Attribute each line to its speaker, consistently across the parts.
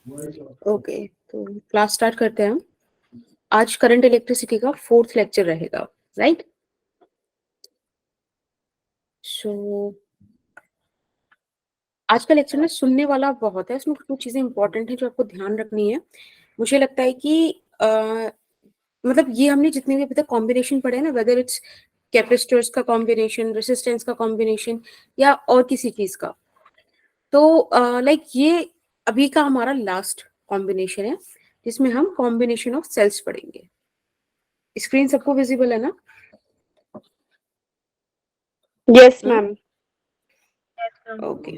Speaker 1: Okay, तो class start करते हैं हम। आज करंट इलेक्ट्रिसिटी का 4th लेक्चर रहेगा, राइट? सो आज का लेक्चर ना सुनने वाला बहुत है, इसमें कुछ चीजें इंपॉर्टेंट है जो आपको ध्यान रखनी है। मुझे लगता है कि मतलब ये हमने जितने भी अभी तक कॉम्बिनेशन पढ़े हैं ना, वेदर इट्स कैपेसिटर्स का कॉम्बिनेशन, रेसिस्टेंस का कॉम्बिनेशन या और किसी चीज का, तो लाइक ये अभी का हमारा लास्ट कॉम्बिनेशन है जिसमें हम कॉम्बिनेशन ऑफ सेल्स पढ़ेंगे। स्क्रीन सबको विजिबल है ना?
Speaker 2: Yes ma'am.
Speaker 1: ओके,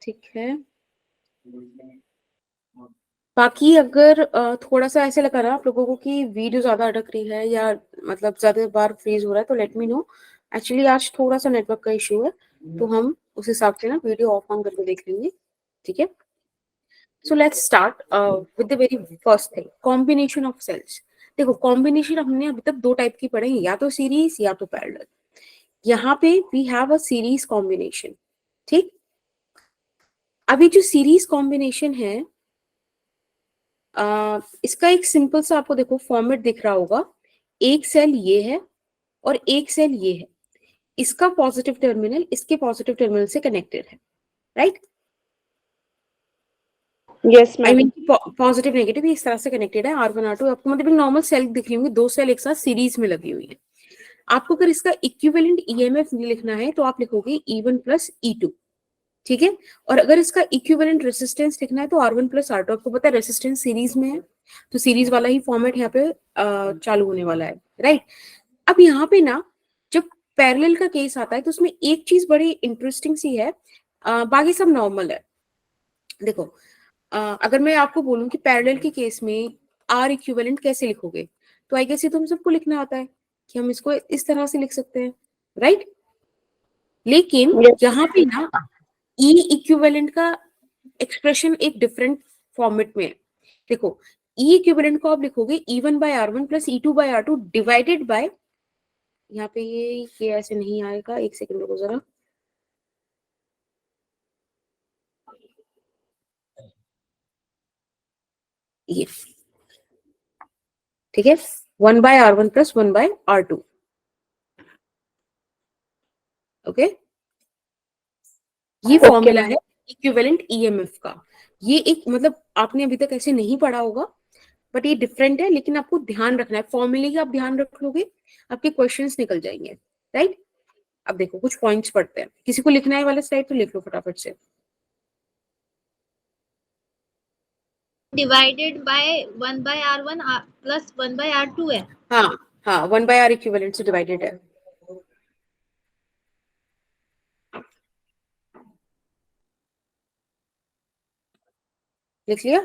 Speaker 1: ठीक है। बाकी अगर थोड़ा सा ऐसे लगा रहा आप लोगों को कि वीडियो ज्यादा अटक रही है या मतलब ज्यादा बार फ्रीज हो रहा है तो लेट मी नो। एक्चुअली आज थोड़ा सा नेटवर्क का इश्यू है, तो हम उस हिसाब से ना वीडियो ऑफ ऑन करके देख लेंगे, ठीक है? So let's start with the very first thing, combination of cells. देखो, कॉम्बिनेशन हमने अभी तक दो टाइप की पढ़े हैं, या तो सीरीज या तो पैरेलल। यहाँ पे we have a series combination, ठीक? अभी जो सीरीज कॉम्बिनेशन है, इसका एक सिंपल सा आपको देखो फॉर्मेट दिख रहा होगा। एक सेल ये है और एक सेल ये है, इसका पॉजिटिव टर्मिनल इसके पॉजिटिव टर्मिनल से कनेक्टेड है, right?
Speaker 2: Yes
Speaker 1: I
Speaker 2: ma'am.
Speaker 1: Mean positive negative इस तरह से कनेक्टेड है। R1 R2 आपको मतलब एक नॉर्मल सेल दिख रही होंगी, दो सेल एक साथ सीरीज में लगी हुई है। आपको अगर इसका इक्विवेलेंट ईएमएफ लिखना है तो आप लिखोगे E1 प्लस E2, ठीक है? और अगर इसका इक्विवेलेंट रेसिस्टेंस लिखना है तो R1 प्लस R2। आपको पता है रेसिस्टेंस सीरीज में है, तो सीरीज वाला ही फॉर्मेट यहाँ पे चालू होने वाला है, राइट? अब यहाँ पे ना जब पैरेलल का केस आता है तो उसमें एक चीज बड़ी इंटरेस्टिंग सी है, बाकी सब नॉर्मल है। देखो, अगर मैं आपको बोलूं कि पैरेलल के केस में आर इक्विवेलेंट कैसे लिखोगे, तो आई गेस ये तुम सबको लिखना आता है कि हम इसको इस तरह से लिख सकते हैं, राइट? लेकिन यहाँ पे ना ई इक्विवेलेंट का एक्सप्रेशन एक डिफरेंट फॉर्मेट में है। देखो, ई इक्विवेलेंट को आप लिखोगे E1 by R1 plus E2 by R2 divided by, यहाँ पे ये ऐसे नहीं आएगा, एक सेकंड रुको जरा। ये ठीक है, 1 by R1 plus 1 by R2, okay? ये फॉर्मूला है इक्विवेलेंट ईएमएफ का। ये एक मतलब आपने अभी तक ऐसे नहीं पढ़ा होगा, बट ये डिफरेंट है, लेकिन आपको ध्यान रखना है। फॉर्मूले का आप ध्यान रख लोगे, आपके क्वेश्चंस निकल जाएंगे, राइट? अब देखो कुछ पॉइंट्स पढ़ते हैं। किसी को लिखना है वाला स्लाइड तो लिख लो फटाफट से।
Speaker 3: Divided by 1 by R1 plus 1 by R2 है।
Speaker 1: हाँ हाँ, 1 बाय R इक्विवेलेंट से डिवाइडेड है। लिख लिया?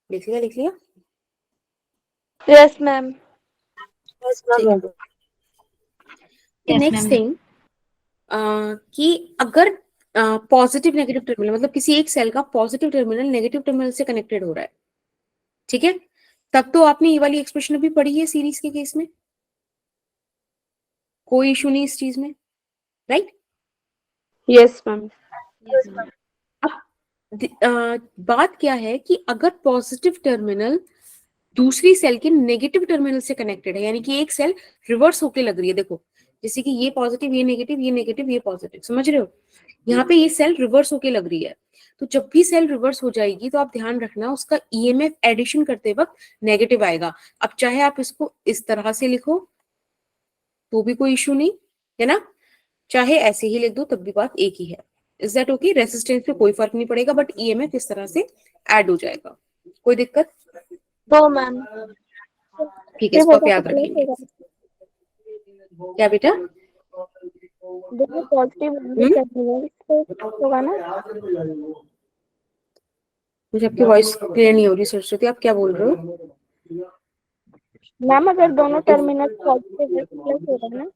Speaker 1: लिख लिया? लिख लिया?
Speaker 2: Yes ma'am.
Speaker 1: नेक्स्ट थिंग कि अगर पॉजिटिव नेगेटिव टर्मिनल मतलब किसी एक सेल का पॉजिटिव टर्मिनल नेगेटिव टर्मिनल से कनेक्टेड हो रहा है, ठीक है? तब तो आपने ये वाली एक्सप्रेशन अभी पढ़ी है सीरीज के केस में, कोई इशू नहीं इस चीज में, राइट?
Speaker 2: Yes ma'am.
Speaker 1: बात क्या है कि अगर पॉजिटिव टर्मिनल दूसरी सेल के नेगेटिव टर्मिनल से कनेक्टेड है, यानी कि एक सेल रिवर्स होके लग रही है, देखो जैसे कि ये पॉजिटिव ये नेगेटिव ये नेगेटिव ये पॉजिटिव, समझ रहे हो? यहाँ पे ये सेल रिवर्स होके लग रही है, तो जब भी सेल रिवर्स हो जाएगी तो आप ध्यान रखना उसका ईएमएफ एडिशन करते वक्त नेगेटिव आएगा। अब चाहे आप इसको इस तरह से लिखो तो भी कोई इशू नहीं है ना, चाहे ऐसे ही लिख दो तब भी बात एक ही है। Is that okay? रेसिस्टेंस पे कोई फर्क नहीं पड़ेगा, बट ईएमएफ इस तरह से ऐड हो जाएगा। कोई दिक्कत?
Speaker 2: तो मैम
Speaker 1: ठीक है, इसको आप याद रखेंगे। क्या बेटा?
Speaker 2: देखो पॉजिटिव टर्मिनल होगा ना।
Speaker 1: मुझे आपकी वॉइस क्लियर नहीं हो रही सरस्वती, आप क्या बोल रहे हो?
Speaker 2: मैम अगर दोनों टर्मिनल पॉजिटिव प्लस हो रहा है ना।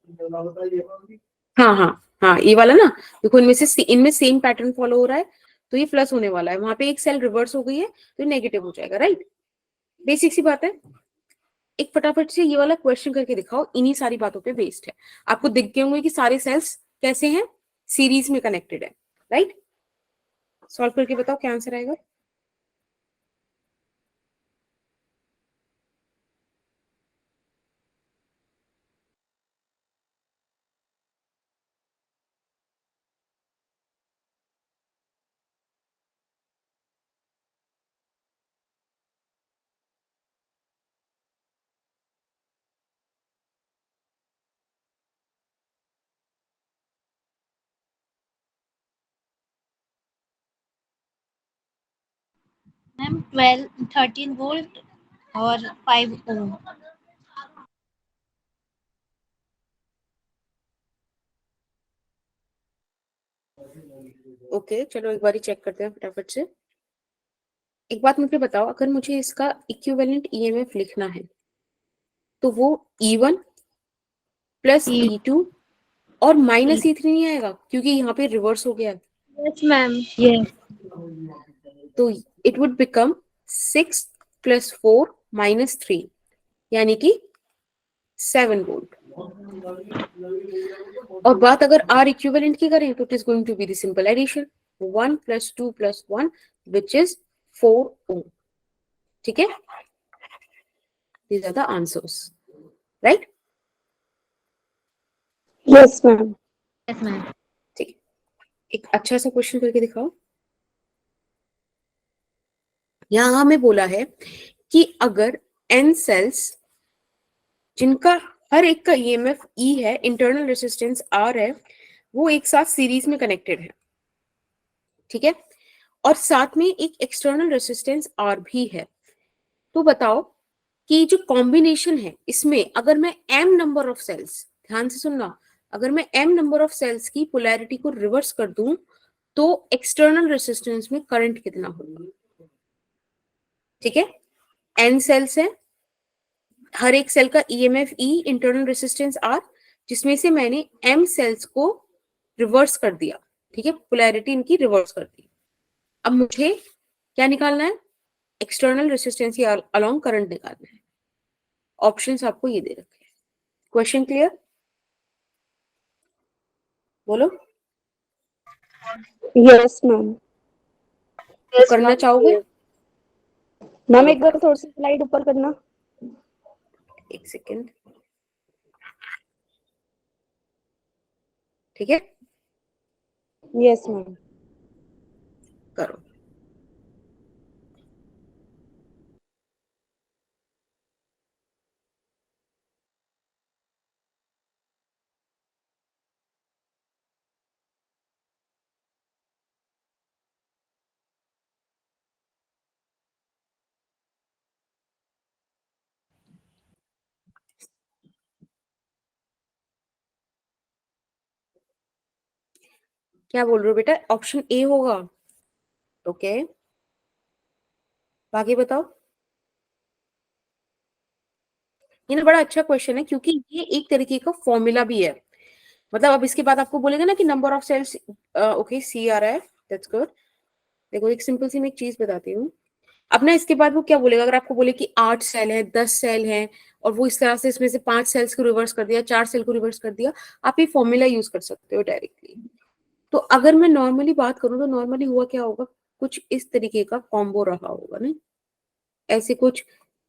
Speaker 1: हाँ हाँ हाँ, ये वाला ना, देखो इनमें सेम पैटर्न फॉलो हो रहा है, तो ये प्लस होने वाला है। वहां पे एक सेल रिवर्स हो गई है तो नेगेटिव हो जाएगा, राइट? बेसिक सी बात है। एक फटाफट से ये वाला क्वेश्चन करके दिखाओ, इन्हीं सारी बातों पे बेस्ड है। आपको दिख गए होंगे कि सारे सेल्स कैसे हैं, सीरीज में कनेक्टेड है, राइट? सॉल्व करके बताओ क्या आंसर आएगा।
Speaker 3: मैम 13 वोल्ट और 5 ओम।
Speaker 1: ओके चलो एक बार चेक करते हैं फटाफट से। एक बात मुझे बताओ, अगर मुझे इसका इक्विवेलेंट ईएमएफ लिखना है तो वो E1 प्लस E2 और माइनस E3 नहीं आएगा, क्योंकि यहाँ पे रिवर्स हो गया।
Speaker 2: Yes ma'am.
Speaker 3: यस
Speaker 1: तो it would become 6 plus 4 minus 3, यानी कि 7 वोल्ट। और बात अगर R इक्विवेलेंट की करें तो it is going to be the simple addition 1 plus 2 plus 1 which is 4 ohm. ठीक है, these are the answers, right?
Speaker 2: Yes ma'am.
Speaker 3: Yes ma'am.
Speaker 1: ठीक है, एक अच्छा सा क्वेश्चन करके दिखाओ। यहां हमें बोला है कि अगर n सेल्स जिनका हर एक का ईएमएफ E है, इंटरनल रेजिस्टेंस R है, वो एक साथ सीरीज में कनेक्टेड है, ठीक है, और साथ में एक एक्सटर्नल रेजिस्टेंस R भी है, तो बताओ कि जो कॉम्बिनेशन है इसमें अगर मैं m नंबर ऑफ सेल्स, ध्यान से सुनना, अगर मैं m नंबर ऑफ सेल्स की पोलैरिटी को रिवर्स कर दूं तो एक्सटर्नल रेजिस्टेंस में करंट कितना होगा। ठीक है, n सेल्स है, हर एक सेल का EMF E, internal resistance R, जिसमें से मैंने m सेल्स को रिवर्स कर दिया, ठीक है, पोलैरिटी इनकी रिवर्स कर दी। अब मुझे क्या निकालना है, एक्सटर्नल रेजिस्टेंस के अलोंग करंट निकालना है। ऑप्शंस आपको ये दे रखे हैं। क्वेश्चन क्लियर, बोलो।
Speaker 2: Yes ma'am.
Speaker 1: तो करना चाहोगे?
Speaker 2: मैम एक बार थोड़ी सी स्लाइड ऊपर करना।
Speaker 1: एक सेकेंड, ठीक है,
Speaker 2: यस मैम।
Speaker 1: करो। क्या बोल रहे हो बेटा, ऑप्शन ए होगा? ओके, बाकी बताओ। ये ना बड़ा अच्छा क्वेश्चन है, क्योंकि ये एक तरीके का फॉर्मूला भी है। मतलब अब इसके बाद आपको बोलेगा ना कि नंबर ऑफ सेल्स, ओके सी आ रहा है, दैट्स गुड। देखो एक सिंपल सी मैं एक चीज बताती हूँ। अब ना इसके बाद वो क्या बोलेगा, अगर आपको बोले कि 8 सेल है, 10 सेल है, और वो इस तरह से इसमें से 5 सेल्स को रिवर्स कर दिया, 4 सेल को रिवर्स कर दिया, आप ये फॉर्मूला यूज कर सकते हो डायरेक्टली। तो अगर मैं नॉर्मली बात करूं तो नॉर्मली हुआ क्या होगा, कुछ इस तरीके का कॉम्बो रहा होगा ना, ऐसे कुछ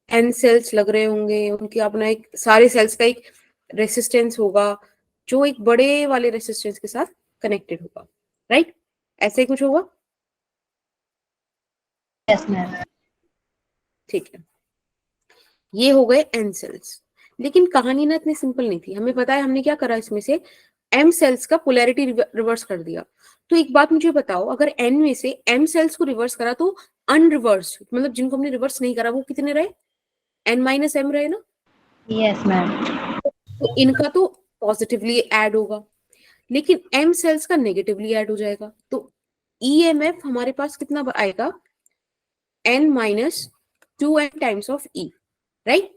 Speaker 1: एन सेल्स लग रहे होंगे, उनके अपना एक सारे सेल्स का एक रेसिस्टेंस होगा जो एक बड़े वाले रेसिस्टेंस के साथ कनेक्टेड होगा, राइट? ऐसे ही कुछ होगा।
Speaker 3: Yes ma'am.
Speaker 1: ठीक है, ये हो गए एन सेल्स। लेकिन कहानी ना इतनी सिंपल नहीं थी। हमें पता है हमने क्या करा, इसमें से एम सेल्स का पोलैरिटी रिवर्स कर दिया। तो एक बात मुझे बताओ, अगर एन में से एम सेल्स को रिवर्स करा तो अनरिवर्स, मतलब जिनको हमने रिवर्स नहीं करा, वो कितने रहे, एन माइनस एम रहे ना।
Speaker 3: Yes ma'am.
Speaker 1: तो इनका तो पॉजिटिवली ऐड होगा, लेकिन एम सेल्स का नेगेटिवली ऐड हो जाएगा। तो ईएमएफ हमारे पास कितना आएगा, n minus 2n times of E, right?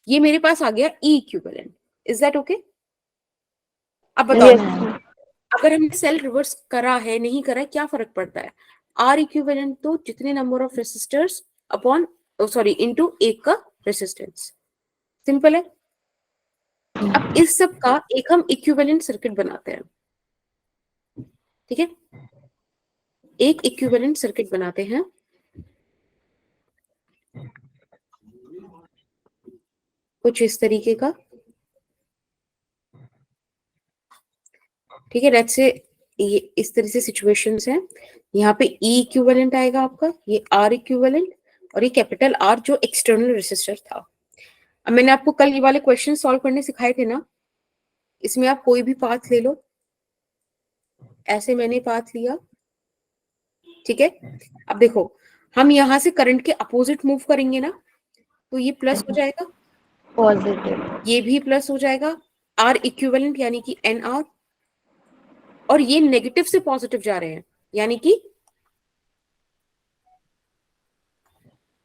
Speaker 1: ये मेरे पास आ गया E equivalent. Is that okay? अब बताओ,
Speaker 2: यस मैम।
Speaker 1: अगर हमने सेल रिवर्स करा है नहीं करा है, क्या फर्क पड़ता है? आर इक्विवेलेंट तो जितने number of resistors upon, sorry, into एक का रेसिस्टेंस, सिंपल है। अब इस सब का एक हम इक्विवेलेंट सर्किट बनाते हैं, ठीक है। एक इक्विवेलेंट सर्किट बनाते हैं, कुछ इस तरीके का, ठीक है। लेट्स से ये इस तरह से सिचुएशंस हैं। यहाँ पे E इक्विवेलेंट आएगा आपका, ये R इक्विवेलेंट, और ये कैपिटल R जो एक्सटर्नल रेसिस्टर था। अब मैंने आपको कल ये वाले क्वेश्चन सॉल्व करने सिखाए थे ना, इसमें आप कोई भी पाथ ले लो, ऐसे मैंने पाथ लिया, ठीक है। अब देखो, हम यहाँ से करंट के अपोजिट मूव करेंगे ना, तो ये प्लस हो जाएगा,
Speaker 2: पॉजिटिव।
Speaker 1: ये भी प्लस हो जाएगा, R इक्विवेलेंट यानी कि NR, और ये नेगेटिव से पॉजिटिव जा रहे हैं, यानी कि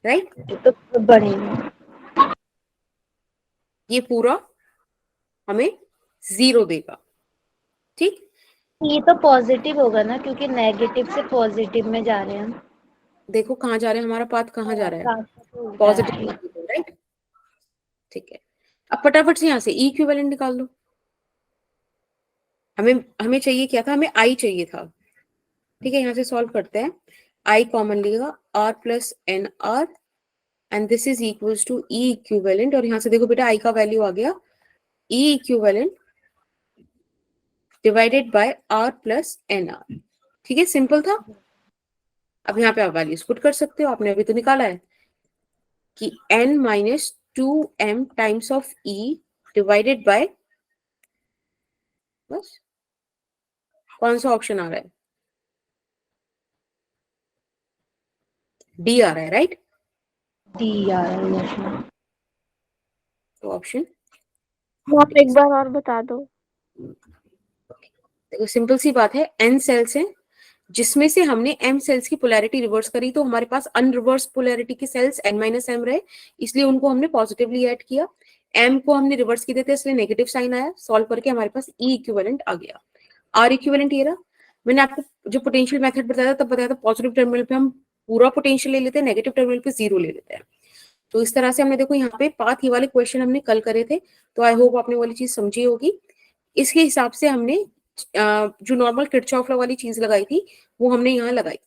Speaker 1: राइट,
Speaker 2: तो बढ़ेगा।
Speaker 1: ये पूरा हमें 0 देगा, ठीक।
Speaker 2: ये तो पॉजिटिव होगा ना, क्योंकि नेगेटिव से पॉजिटिव में जा रहे हैं हम।
Speaker 1: देखो कहाँ जा रहा है हमारा पाथ, कहाँ जा रहा है,
Speaker 2: ट्रांसफर उल्टा
Speaker 1: पॉजिटिव,
Speaker 2: है।
Speaker 1: राइट, ठीक है। अब फटाफट से यहाँ से E इक्विवेलेंट निकाल दो। हमें हमें चाहिए क्या था, हमें I चाहिए था, ठीक है। यहाँ से सॉल्व करते हैं, I कॉमन लेगा, R plus n R, and this is equals to E equivalent, और यहाँ से देखो बेटा I का वैल्यू आ गया, E equivalent divided by R plus n R, ठीक है, सिंपल था। अब यहाँ पे आप वैल्यूज पुट कर सकते हो, आपने अभी तो निकाला है कि n minus 2m times of E divided by, बस कौन सा ऑप्शन आ रहा है, डी आ रहा है, राइट।
Speaker 2: डी आ रहा है।
Speaker 1: तो ऑप्शन,
Speaker 2: आप एक बार और बता दो।
Speaker 1: देखो सिंपल सी बात है, n सेल्स हैं, जिसमें से हमने m सेल्स की पोलैरिटी रिवर्स करी, तो हमारे पास अनरिवर्स पोलैरिटी के सेल्स n माइनस m रहे, इसलिए उनको हमने पॉजिटिवली ऐड किया। m को हमने रिवर्स किए थे, इसलिए नेगेटिव साइन आया, सॉल्व करके हमारे पास E इक्विवेलेंट आ गया। R इक्विवेलेंट ये रहा। मैंने आपको जो पोटेंशियल मेथड बताया था तब बताया था, पॉजिटिव टर्मिनल पे हम पूरा पोटेंशियल ले लेते हैं, नेगेटिव टर्मिनल पे 0 ले लेते हैं। तो इस तरह से हमने, देखो यहाँ पे पाथ, ये वाले क्वेश्चन हमने कल करे थे, तो आई होप आपने वाली चीज समझी होगी। इसके हिसाब से हमने जो नॉर्मल किरचॉफ लॉ वाली चीज लगाई थी वो हमने यहाँ लगाई।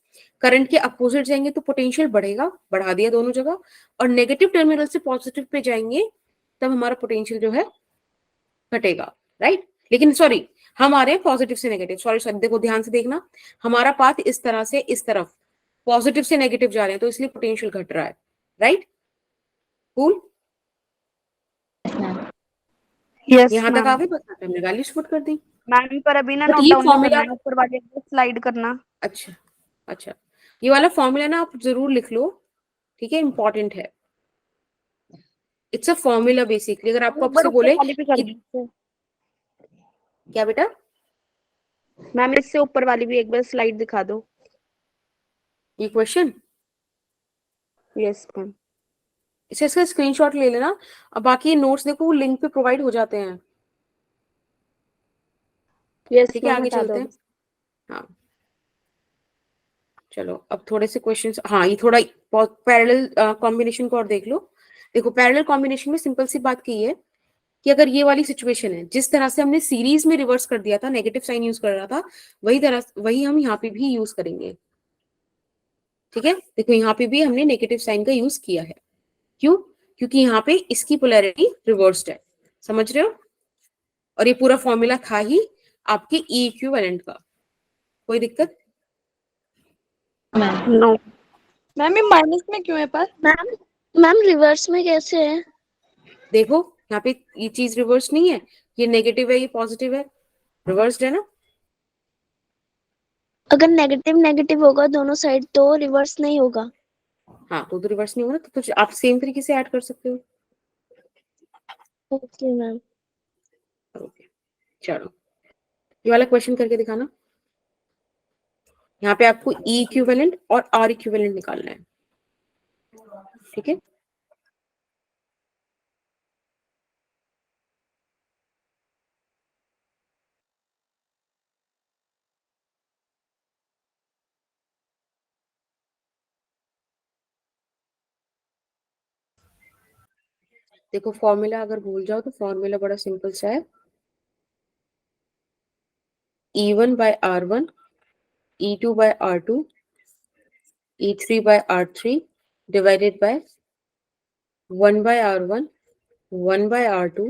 Speaker 1: करंट के अपोजिट जाएंगे तो पोटेंशियल बढ़ेगा, बढ़ा दिया दोनों जगह, और नेगेटिव टर्मिनल से पॉजिटिव पे जाएंगे तब हमारा पोटेंशियल जो है घटेगा, राइट। लेकिन सॉरी, हम आ रहे हैं पॉजिटिव से नेगेटिव, सॉरी सॉरी, देखो ध्यान से देखना, हमारा पाथ इस तरह से इस तरफ पॉजिटिव से नेगेटिव जा रहे हैं, तो इसलिए पोटेंशियल घट रहा है, राइट। कूल,
Speaker 4: यस
Speaker 1: यहाँ तक
Speaker 4: मैम।
Speaker 1: आ गए, बस यहाँ पे हमने वैल्यूज पुट कर दी।
Speaker 4: मैम पर अभी ना
Speaker 1: बट
Speaker 4: नोट
Speaker 1: ये
Speaker 4: डाउन नहीं
Speaker 1: फॉर्मूला,
Speaker 4: करना है, ऊपर वाले स्लाइड करना।
Speaker 1: अच्छा अच्छा, ये वाला फॉर्मूला ना आप जरूर लिख लो, ठीक है, इंपॉर्टेंट है। इट्स अ फॉर्मूला बेसिकली, अगर आपको
Speaker 4: एक बार
Speaker 1: आपसे
Speaker 4: ऊपर
Speaker 1: बोले
Speaker 4: वाली भी कर
Speaker 1: कि
Speaker 4: दीजिए
Speaker 1: क्या बेटा,
Speaker 4: मैम, इससे ऊपर वाली भी एक बार स्लाइड दिखा दो।
Speaker 1: ये क्वेश्चन,
Speaker 4: यस मैम।
Speaker 1: इसका स्क्रीनशॉट ले लेना। अब बाकी नोट्स देखो लिंक पे प्रोवाइड हो जाते हैं,
Speaker 4: यस
Speaker 1: ठीक है,
Speaker 4: मैम,
Speaker 1: आगे
Speaker 4: हटा
Speaker 1: चलते
Speaker 4: दो।
Speaker 1: हैं। हाँ चलो, अब थोड़े से क्वेश्चंस, हाँ ये थोड़ा पैरेलल कॉम्बिनेशन को और देख लो। देखो पैरेलल कॉम्बिनेशन में सिंपल सी बात की है कि अगर ये वाली सिचुएशन है, जिस तरह से हमने सीरीज में रिवर्स कर दिया था, नेगेटिव साइन यूज कर रहा था, वही हम यहाँ पे भी यूज करेंगे, ठीक है। देखो यहाँ पे भी हमने नेगेटिव साइन का यूज किया है, क्यों, क्योंकि यहाँ पे इसकी पोलैरिटी रिवर्स्ड है, समझ रहे हो। और ये पूरा फॉर्मूला था ही आपके E इक्विवेलेंट का, कोई दिक्कत।
Speaker 4: नो मैम, ये माइनस में क्यों है पर?
Speaker 2: मैम, मैम रिवर्स में कैसे है?
Speaker 1: देखो यहाँ पे ये चीज रिवर्स नहीं है, ये नेगेटिव है, ये पॉजिटिव है, रिवर्स्ड है ना।
Speaker 2: अगर नेगेटिव नेगेटिव होगा दोनों साइड तो रिवर्स नहीं होगा।
Speaker 1: हाँ तो रिवर्स नहीं होगा ना, तो आप सेम तरीके से ऐड कर सकते हो।
Speaker 2: Okay ma'am.
Speaker 1: ओके चलो, ये वाला क्वेश्चन करके दिखाना। यहाँ पे आपको E इक्विवेलेंट और R इक्विवेलेंट निकालना है, ठीक है। देखो फॉर्मूला अगर भूल जाओ तो फॉर्मूला बड़ा सिंपल सा है, E1 by R1, E2 by R2, E3 by R3 divided by 1 by R1, 1 by R2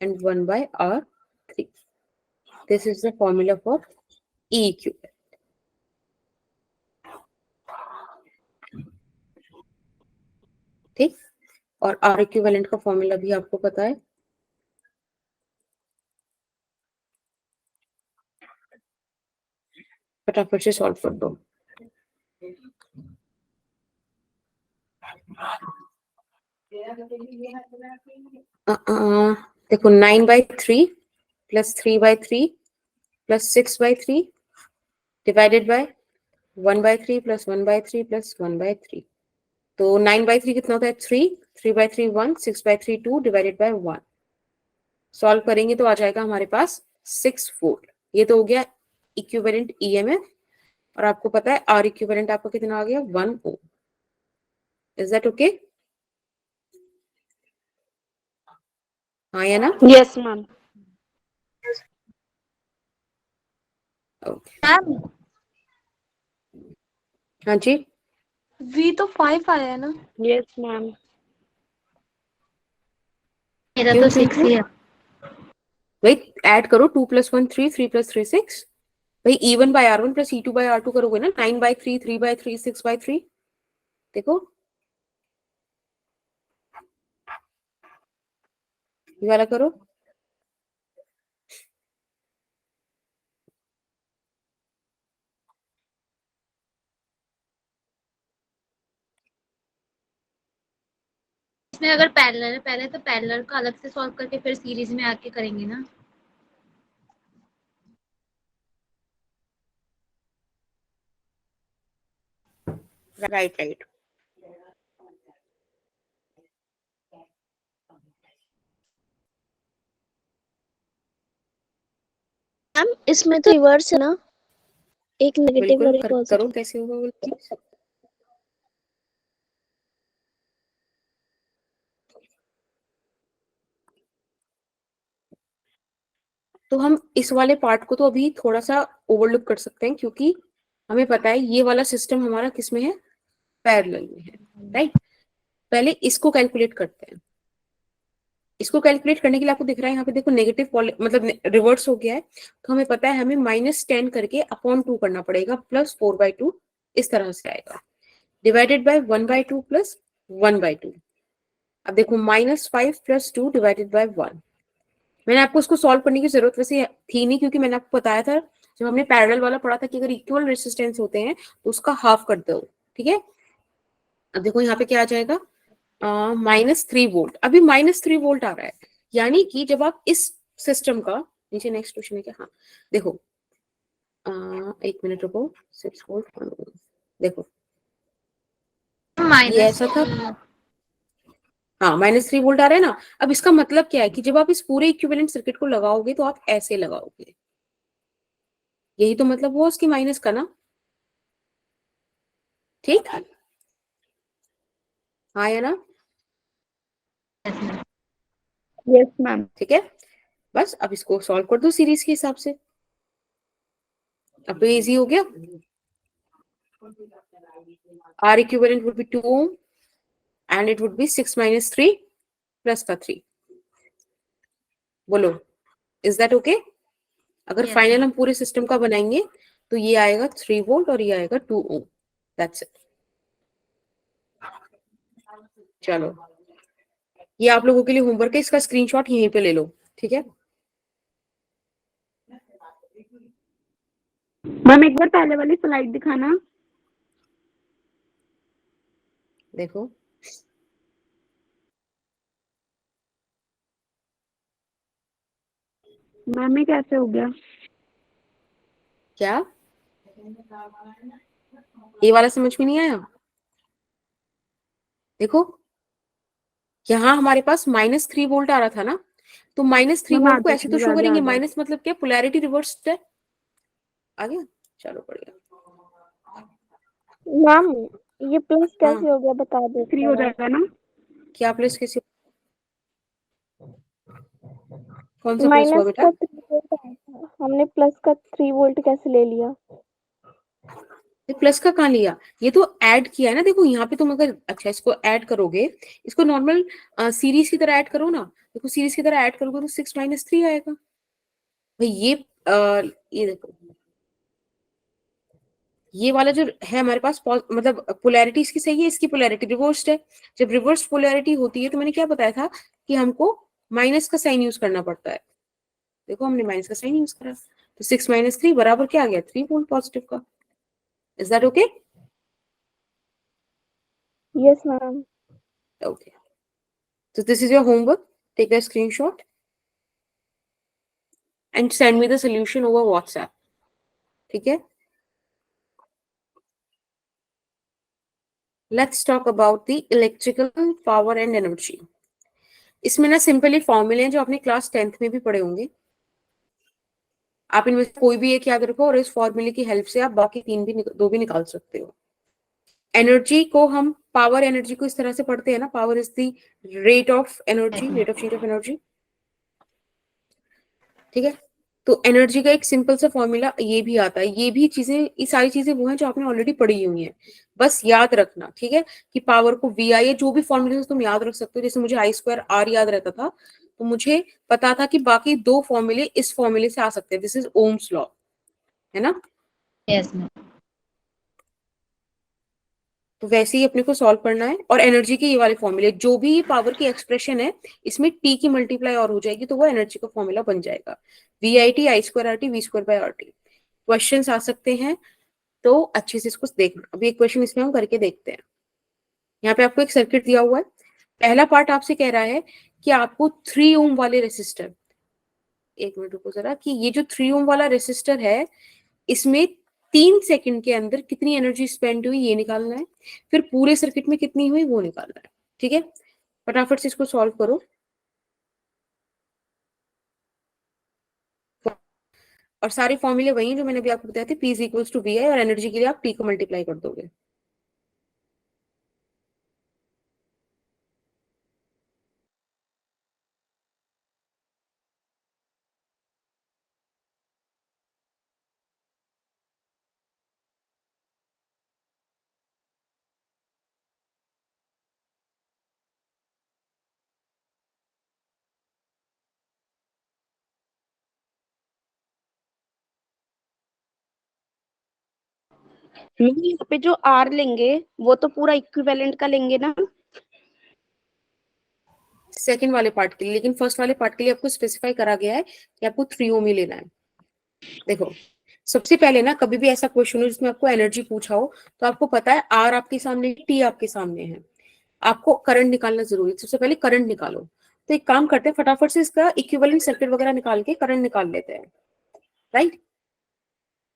Speaker 1: and 1 by R3. This is the formula for E equivalent. ठीक, और R equivalent का फॉर्मूला भी आपको पता है, फटाफट से सॉल्व कर दो। देखो 9/3 plus 3/3 plus 6/3 divided by 1/3 plus 1/3 plus 1/3. तो 9/3 कितना होता है 3, 3/3 1, 6/3 2 divided by 1. सॉल्व करेंगे तो आ जाएगा हमारे पास 6 वोल्ट। ये तो हो गया इक्विवेलेंट ईएमएफ, और आपको पता है आर इक्विवेलेंट आपका कितना आ गया 1 ओम। Is that okay? हाँ या ना?
Speaker 4: Yes ma'am.
Speaker 1: ओके,
Speaker 2: मैम
Speaker 1: हाँ जी,
Speaker 5: V तो 5 आया है ना?
Speaker 4: Yes ma'am.
Speaker 2: मेरा
Speaker 1: क्यों
Speaker 2: तो
Speaker 1: क्यों
Speaker 2: 6
Speaker 1: क्यों?
Speaker 2: ही है।
Speaker 1: भाई ऐड करो, 2 + 1 3, 3 + 3 6। भाई E1 by R1 plus E2 by R2 करोगे ना, 9/3, 3/3, 6/3। देखो ये वाला करो।
Speaker 3: इसमें अगर पैरेलल है पहले तो पैरेलल का अलग से सॉल्व करके फिर सीरीज में आके करेंगे ना।
Speaker 1: Right right.
Speaker 5: मैम इसमें तो रिवर्स है ना, एक नेगेटिव और
Speaker 1: बिल्कुल
Speaker 5: एक
Speaker 1: करो,
Speaker 5: पॉजिटिव।
Speaker 1: कैसे होगा वो चीज? तो हम इस वाले पार्ट को तो अभी थोड़ा सा ओवरलुक कर सकते हैं, क्योंकि हमें पता है ये वाला सिस्टम हमारा किस में है, पैरेलल में है, राइट। पहले इसको कैलकुलेट करते हैं। इसको कैलकुलेट करने के लिए आपको दिख रहा है यहाँ पे, देखो नेगेटिव मतलब रिवर्स हो गया है, तो हमें पता है हमें -10 करके अपॉन 2 करना पड़ेगा, प्लस 4/2 इस तरह से आएगा, डिवाइडेड बाय 1/2 प्लस 1/2। अब देखो -5 + 2 डिवाइडेड बाय 1। मैंने आपको उसको सॉल्व करने की जरूरत वैसे थी नहीं, क्योंकि मैंने आपको बताया था जब हमने पैरेलल वाला पढ़ा था कि अगर इक्वल रेजिस्टेंस होते हैं तो उसका हाफ कर दो, ठीक है। अब देखो यहाँ पे क्या आ जाएगा, -3 वोल्ट। अभी -3 वोल्ट आ रहा है, यानी कि जब आप इस सिस्टम का, नीचे नेक्स्ट क्वेश्चन है क्या, हाँ देखो, एक मिनट रुको, 6 वोल्ट, देखो ये ऐसा था, हाँ -3 वोल्ट आ रहा है ना। अब इसका मतलब क्या है कि जब आप इस पूरे इक्विवेलेंट सर्किट को लगाओगे तो आप ऐसे लगाओगे, यही तो मतलब हुआ उसकी माइनस का ना, ठीक, हाँ या ना?
Speaker 4: Yes ma'am.
Speaker 1: ठीक है, बस अब इसको सॉल्व कर दो सीरीज के हिसाब से, अब तो इजी हो गया। R equivalent would be 2 ohm and it would be 6 - 3 plus का 3। बोलो, इज दैट ओके? अगर
Speaker 3: Yes,
Speaker 1: फाइनल
Speaker 3: ma'am.
Speaker 1: हम पूरे सिस्टम का बनाएंगे तो ये आएगा 3 वोल्ट और ये आएगा 2 ओम, दैट्स इट। चलो ये आप लोगों के लिए होमवर्क है, इसका स्क्रीनशॉट यहीं पे ले लो, ठीक है।
Speaker 4: मैम एक बार पहले वाली स्लाइड दिखाना।
Speaker 1: देखो
Speaker 4: मैम ये कैसे हो गया?
Speaker 1: क्या, ये वाला समझ में नहीं आया? देखो यहाँ हमारे पास -3 वोल्ट आ रहा था ना, तो -3
Speaker 4: मैम
Speaker 1: वोल्ट को
Speaker 4: आधा
Speaker 1: ऐसे तो शो
Speaker 4: आधा
Speaker 1: करेंगे,
Speaker 4: आधा।
Speaker 1: माइनस मतलब क्या, पोलैरिटी रिवर्स्ड है, आ गया, चलो बढ़िया।
Speaker 5: मैम ये प्लस
Speaker 1: हाँ
Speaker 5: कैसे हो गया बता दो
Speaker 4: 3 हो जाएगा ना?
Speaker 1: क्या प्लस किसी, कौन सा प्लस हुआ
Speaker 4: माइनस
Speaker 1: बेटा?
Speaker 4: का 3 वोल्ट आया था, हमने प्लस का 3 वोल्ट कैसे ले लिया?
Speaker 1: ये प्लस का कहाँ लिया? ये तो ऐड किया है ना। देखो यहाँ पे तुम अगर अच्छा इसको ऐड करोगे, इसको नॉर्मल सीरीज की तरह ऐड करो ना। देखो सीरीज की तरह ऐड करोगे तो 6 - 3 आएगा भाई। ये देखो, ये वाला जो है हमारे पास मतलब पोलैरिटी इसकी सही है, इसकी पोलैरिटी रिवर्स्ड है। जब रिवर्स पोलैरिटी होती है तो मैंने क्या बताया था कि हमको माइनस का साइन यूज करना पड़ता है। देखो हमने माइनस का साइन यूज करा, तो 6 - 3 बराबर क्या आ गया? 3 वोल्ट पॉजिटिव का। Is that okay?
Speaker 4: Yes ma'am.
Speaker 1: Okay. So this is your homework. Take a screenshot and send me the solution over WhatsApp. ठीक है? Let's talk about the electrical power and energy. इसमें ना simply फॉर्मूले हैं जो आपने class 10th में भी पढ़े होंगे। आप इनमें से कोई भी एक याद रखो और इस फॉर्मूले की हेल्प से आप बाकी दो भी निकाल सकते हो। एनर्जी को हम पावर एनर्जी को इस तरह से पढ़ते हैं ना, power is the rate of energy, rate of change of energy. ठीक है? तो एनर्जी का एक सिंपल सा फॉर्मूला ये भी आता है। ये भी चीजें, ये सारी चीजें वो हैं जो आपने ऑलरेडी पढ़ी हुई हैं, बस याद रखना। ठीक है? कि पावर को वी आई, जो भी फॉर्मूले तुम याद रख सकते हो। जैसे मुझे I²R याद रहता था, तो मुझे पता था कि बाकी दो फॉर्मूले इस फॉर्मूले से आ सकते हैं। दिस इज ओम्स लॉ, है ना?
Speaker 3: Yes ma'am.
Speaker 1: तो वैसे ही अपने को सॉल्व करना है। और एनर्जी के ये वाले फॉर्मूले, जो भी पावर की एक्सप्रेशन है, इसमें टी की मल्टीप्लाई और हो जाएगी तो वो एनर्जी का फॉर्मूला बन जाएगा। VIT I²RT V²/RT। क्वेश्चंस आ सकते हैं, तो अच्छे से इसको देखना। अभी एक क्वेश्चन इसमें हम करके देखते हैं। यहाँ पे आपको एक सर्किट दिया हुआ है। पहला पार्ट आपसे कह रहा है कि आपको 3 ओम वाले रेसिस्टर, एक मिनट रुको जरा, कि ये जो 3 ओम वाला रेसिस्टर है, इसमें 3 सेकंड के अंदर कितनी एनर्जी स्पेंड हुई ये निकालना है। फिर पूरे सर्किट में कितनी हुई वो निकालना है। ठीक है? फटाफट से इसको सॉल्व करो। और सारे फॉर्मूले वही हैं जो मैंने अभी आपको बताए थे। P is equals to VI, और एनर्जी के लिए आप T को मल्टीप्लाई कर दोगे।
Speaker 4: यहाँ पे जो R लेंगे वो तो पूरा इक्विवेलेंट का लेंगे ना?
Speaker 1: सेकंड वाले पार्ट के लिए, लेकिन फर्स्ट वाले पार्ट के लिए आपको स्पेसिफाई करा गया है कि आपको 3 ओम ही लेना है। देखो सबसे पहले ना, कभी भी ऐसा क्वेश्चन हो जिसमें आपको एनर्जी पूछा हो, तो आपको पता है R आपके सामने, T आपके सामने है, आपको करंट निकालना जरूरी है। सबसे पहले करंट निकालो। तो एक काम करते हैं, फटाफट से इसका इक्विवेलेंट सर्किट वगैरह निकाल के करंट निकाल लेते हैं। राइट?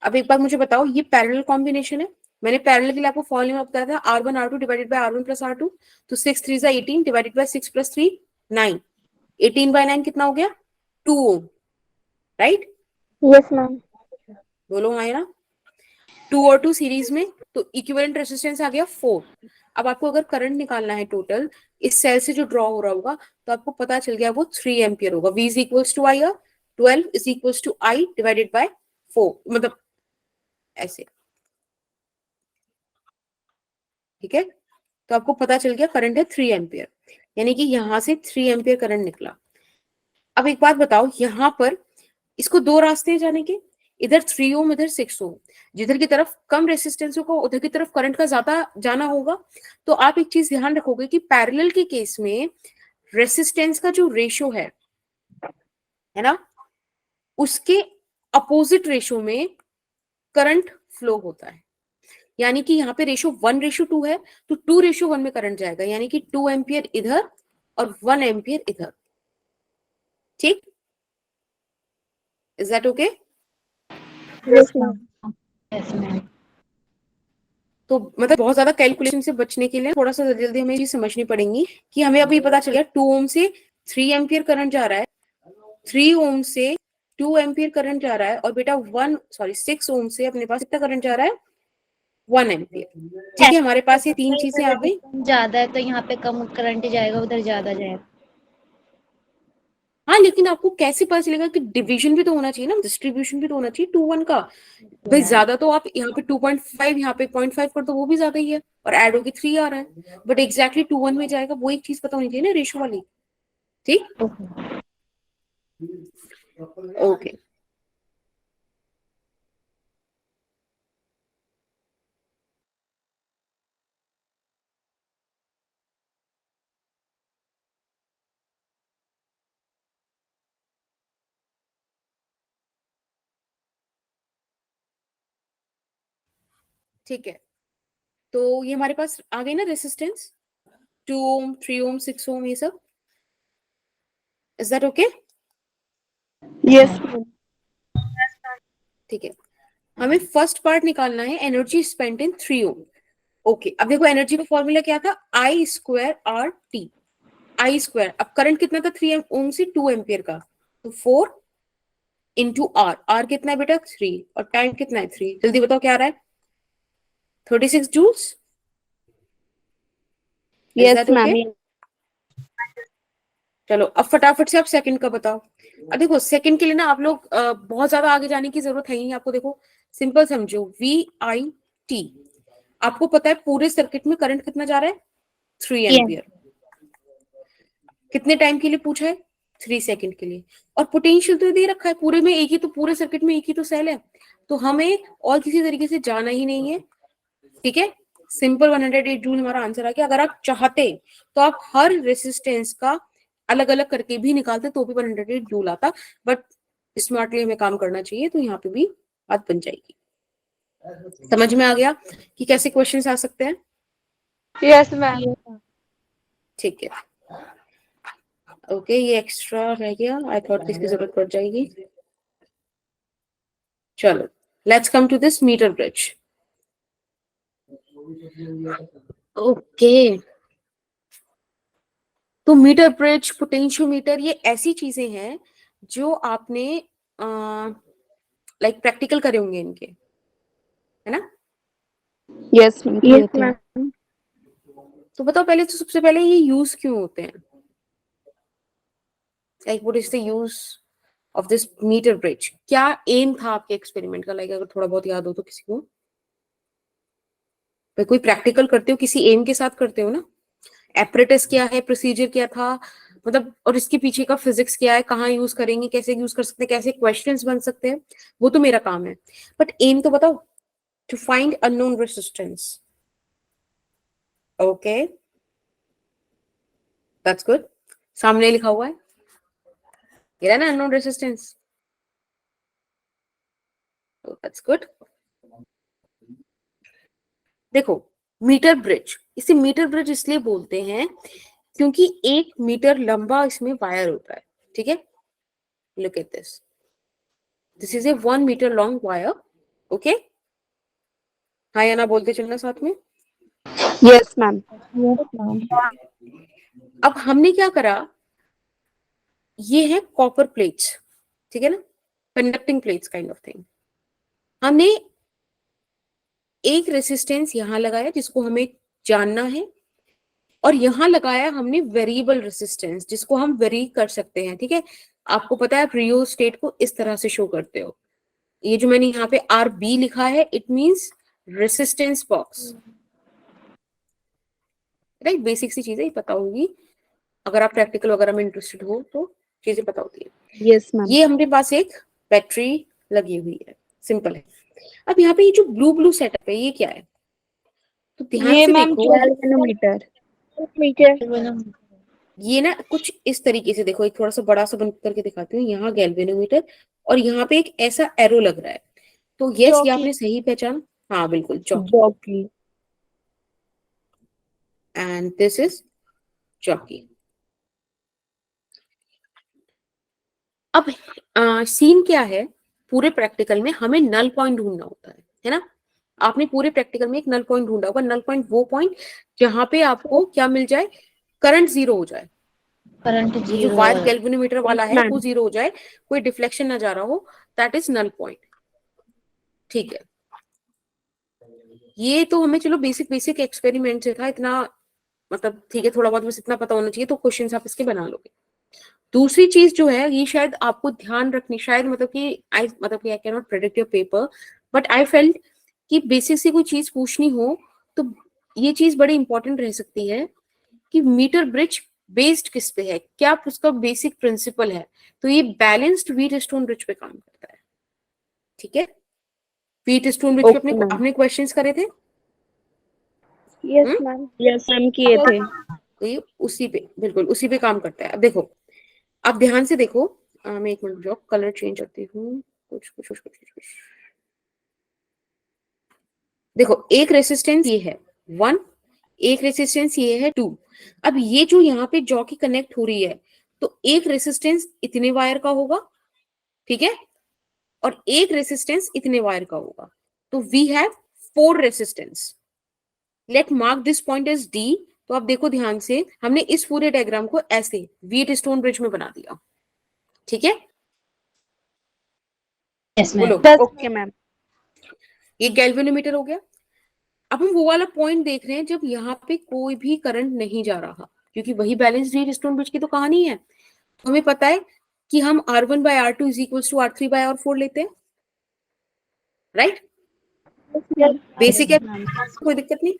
Speaker 1: अब एक बात मुझे बताओ, ये पैरेलल कॉम्बिनेशन है। मैंने पैरेलल के लिए आपको फॉर्मूला बताया था, R1 R2 divided bye R1 plus R2। तो 6 3 18 डिवाइडेड बाय 6 प्लस 3 9। 18/9 कितना हो गया? 2 ओम। राइट?
Speaker 4: Yes ma'am.
Speaker 1: बोलो हाँ या ना? 2 और 2 सीरीज में, तो इक्विवेलेंट रेजिस्टेंस आ गया 4। अब आपको अगर करंट निकालना है टोटल इस सेल से जो ड्रॉ हो रहा होगा, तो आपको पता चल गया वो 3 एम्पियर होगा। V is equals to I, 12 is equals to I divided by 4, मतलब ऐसे। ठीक है? तो आपको पता चल गया करंट है 3 एम्पियर, यानी कि यहां से 3 एम्पियर करंट निकला। अब एक बात बताओ, यहां पर इसको दो रास्ते हैं जाने के, इधर 3 ओम, इधर 6 ओम। जिधर की तरफ कम रेसिस्टेंस होगा उधर की तरफ करंट का ज्यादा जाना होगा। तो आप एक चीज ध्यान रखोगे कि पैरेलल के केस में रेसिस्टेंस का जो रेशो है ना, उसके अपोजिट रेशो में करंट फ्लो होता है। यानी कि यहाँ पे रेशो 1:2 है, तो 2:1 में करंट जाएगा, यानी कि 2 एम्पियर इधर और 1 एम्पियर इधर। ठीक? Is that okay?
Speaker 4: Yes ma'am.
Speaker 3: Yes ma'am.
Speaker 1: तो मतलब बहुत ज्यादा कैलकुलेशन से बचने के लिए थोड़ा सा जल्दी जल्दी हमें ये चीज समझनी पड़ेगी कि हमें अभी पता चल गया 2 ओम से 3 एम्पियर करंट जा रहा है, 3 ओम से 2 एम्पियर करंट जा रहा है, और बेटा 6 ओम से अपने पास कितना करंट जा रहा है? 1 एम्पियर। ठीक है? हमारे पास ये तीन चीजें आ गई।
Speaker 2: ज्यादा है तो यहाँ पे कम करंट जाएगा, उधर ज्यादा जाएगा।
Speaker 1: हाँ, लेकिन आपको कैसे पता चलेगा कि डिवीजन भी तो होना चाहिए ना, डिस्ट्रीब्यूशन भी तो होना चाहिए 2-1 का। भाई ज्यादा तो आप यहाँ पे 2.5, यहाँ पे 0.5 कर दो, वो भी ज्यादा ही है, और ऐड होके 3 आ रहा है, बट एग्जैक्टली 2-1 में जाएगा, वो एक चीज पता होनी चाहिए ना, रेशो वाली। ठीक, ओके। ठीक है, तो ये हमारे पास आ गई ना रेसिस्टेंस, 2 ओम, 3 ओम, 6 ओम, ये सब। Is that okay?
Speaker 4: Yes ma'am.
Speaker 1: ठीक है, हमें फर्स्ट पार्ट निकालना है, energy spent in 3 ohm. Okay, अब देखो एनर्जी का फॉर्मूला क्या था, I square R T. I square, अब करंट कितना था 3 ओम से 2 एम्पियर का, तो 4 इंटू आर। आर कितना है बेटा 3, और टाइम कितना है 3, जल्दी बताओ क्या आ रहा है, 36 joules. Is
Speaker 4: yes
Speaker 1: that okay?
Speaker 4: Ma'am.
Speaker 1: चलो अब फटाफट से आप सेकंड का बताओ। अब देखो सेकंड के लिए ना आप लोग बहुत ज्यादा आगे जाने की जरूरत है ही नहीं आपको। देखो सिंपल समझो, वी आई टी, आपको पता है पूरे सर्किट में करंट कितना जा रहा है 3 एम्पियर। कितने टाइम के लिए पूछा है, 3 सेकंड के लिए। और पोटेंशियल तो दे रखा है पूरे में, एक ही तो, पूरे सर्किट में एक ही तो सेल है, तो हमें और किसी तरीके से जाना ही नहीं है। ठीक है, सिंपल 108 जूल हमारा आंसर आ गया। अगर आप चाहते तो आप हर रेसिस्टेंस का अलग अलग करके भी निकालते तो भी 108 जूल आता, बट स्मार्टली हमें काम करना चाहिए, तो यहाँ पे भी बात बन जाएगी। समझ में आ गया कि कैसे क्वेश्चंस आ सकते हैं?
Speaker 4: Yes ma'am.
Speaker 1: ठीक है, ओके, ये एक्स्ट्रा रह गया, आई थॉट इसकी जरूरत पड़ जाएगी। चलो let's come to this meter bridge. Okay, तो मीटर ब्रिज, पोटेंशियोमीटर, ये ऐसी चीजें हैं जो आपने लाइक प्रैक्टिकल करे होंगे इनके, है ना?
Speaker 4: Yes ma'am.
Speaker 1: तो बताओ पहले, तो सबसे पहले ये यूज क्यों होते हैं, like what is the use of this meter bridge? क्या एम था आपके एक्सपेरिमेंट का, लाइक अगर थोड़ा बहुत याद हो तो किसी को? भाई कोई प्रैक्टिकल करते हो किसी एम के साथ करते हो ना, एपरेटस क्या है, प्रोसीजर क्या था, मतलब, और इसके पीछे का फिजिक्स क्या है, कहाँ यूज करेंगे, कैसे यूज कर सकते हैं, कैसे क्वेश्चंस बन सकते हैं, वो तो मेरा काम है। बट एम तो बताओ, to find unknown resistance. Okay, that's good, सामने लिखा हुआ है, ये रहा ना अननोन रेसिस्टेंस, दैट्स गुड। देखो मीटर ब्रिज, इसे मीटर ब्रिज इसलिए बोलते हैं क्योंकि 1 मीटर लंबा इसमें वायर होता है। ठीक है, look at this, this is a 1 meter long wire. Okay, हाँ या ना बोलते चलना साथ में।
Speaker 4: Yes ma'am.
Speaker 1: अब हमने क्या करा, ये है कॉपर प्लेट्स, ठीक है ना, conducting plates kind of thing. हमने एक रेसिस्टेंस यहां लगाया जिसको हमें जानना है, और यहां लगाया हमने वेरिएबल रेसिस्टेंस जिसको हम वेरी कर सकते हैं। ठीक है, आपको पता है आप रियो स्टेट को इस तरह से शो करते हो, ये जो मैंने यहाँ पे आर बी लिखा है, it means resistance box, right? Basic सी चीजें पता होगी, अगर आप प्रैक्टिकल वगैरह में इंटरेस्टेड हो तो चीजें पता होती है।
Speaker 4: Yes ma'am.
Speaker 1: ये हमारे पास एक बैटरी लगी हुई है, सिंपल है। अब यहाँ पे ये जो ब्लू ब्लू सेटअप है, ये क्या है? तो ध्यान
Speaker 4: ये
Speaker 1: से
Speaker 4: मैम
Speaker 1: देखो,
Speaker 4: 12 नैनोमीटर।
Speaker 1: ये ना कुछ इस तरीके से देखो, एक थोड़ा सा बड़ा सा बन करके दिखाती हूँ, यहाँ गैल्वेनोमीटर, और यहाँ पे एक ऐसा एरो लग रहा है, तो यस ये आपने सही पहचान, हाँ बिल्कुल,
Speaker 4: jockey.
Speaker 1: And this is jockey. अब सीन क्या है, पूरे प्रैक्टिकल में हमें नल पॉइंट ढूंढना होता है ना? आपने पूरे प्रैक्टिकल में एक नल पॉइंट ढूंढा होगा। नल पॉइंट वो पॉइंट जहां पे आपको क्या मिल जाए, करंट जीरो हो जाए,
Speaker 2: करंट
Speaker 1: ये जो
Speaker 2: जीरो
Speaker 1: वायर
Speaker 2: है।
Speaker 1: गैल्वेनोमीटर वाला है
Speaker 4: मैम।
Speaker 1: वो जीरो हो जाए, कोई डिफ्लेक्शन ना जा रहा हो, दैट इज नल पॉइंट। ठीक है, ये तो हमें चलो बेसिक बेसिक एक्सपेरिमेंट से था इतना, मतलब ठीक है, थोड़ा बहुत बस इतना पता होना चाहिए तो क्वेश्चन आप इसके बना लोगे। दूसरी चीज जो है ये शायद आपको ध्यान रखनी, शायद मतलब कि I can not predict your paper, but I felt कि बेसिक से कोई चीज पूछनी हो तो ये चीज बड़ी इंपॉर्टेंट रह सकती है कि मीटर ब्रिज बेस्ड किस पे है, क्या उसका बेसिक प्रिंसिपल है। तो ये बैलेंस्ड व्हीट स्टोन ब्रिज पे काम करता है, ठीक है। व्हीट स्टोन ब्रिज पे
Speaker 4: ओके मैम।
Speaker 1: अपने क्वेश्चंस करे थे।
Speaker 5: Yes ma'am.
Speaker 4: यस मैम किए थे।
Speaker 1: तो ये उसी पे, बिल्कुल उसी पे काम करता है। अब देखो, अब ध्यान से देखो, मैं एक मिनट जो कलर चेंज करती हूँ, कुछ। देखो एक रेसिस्टेंस ये है 1, एक रेसिस्टेंस ये है 2। अब ये जो यहाँ पे जॉ की कनेक्ट हो रही है, तो एक रेसिस्टेंस इतने वायर का होगा, ठीक है, और एक रेसिस्टेंस इतने वायर का होगा। तो we have 4 resistance. Let mark this point as D. तो आप देखो ध्यान से, हमने इस पूरे डायग्राम को ऐसे व्हीट स्टोन ब्रिज में बना दिया, ठीक है।
Speaker 3: यस
Speaker 1: बोलो,
Speaker 4: ओके मैम।
Speaker 1: ये गैल्वेनोमीटर हो गया। अब हम वो वाला पॉइंट देख रहे हैं जब यहाँ पे कोई भी करंट नहीं जा रहा, क्योंकि वही बैलेंस व्हीट स्टोन ब्रिज की तो कहानी है। तो हमें पता है कि हम R1/R2 is equal to R3/R4 लेते हैं, राइट। बेसिक है, कोई दिक्कत नहीं।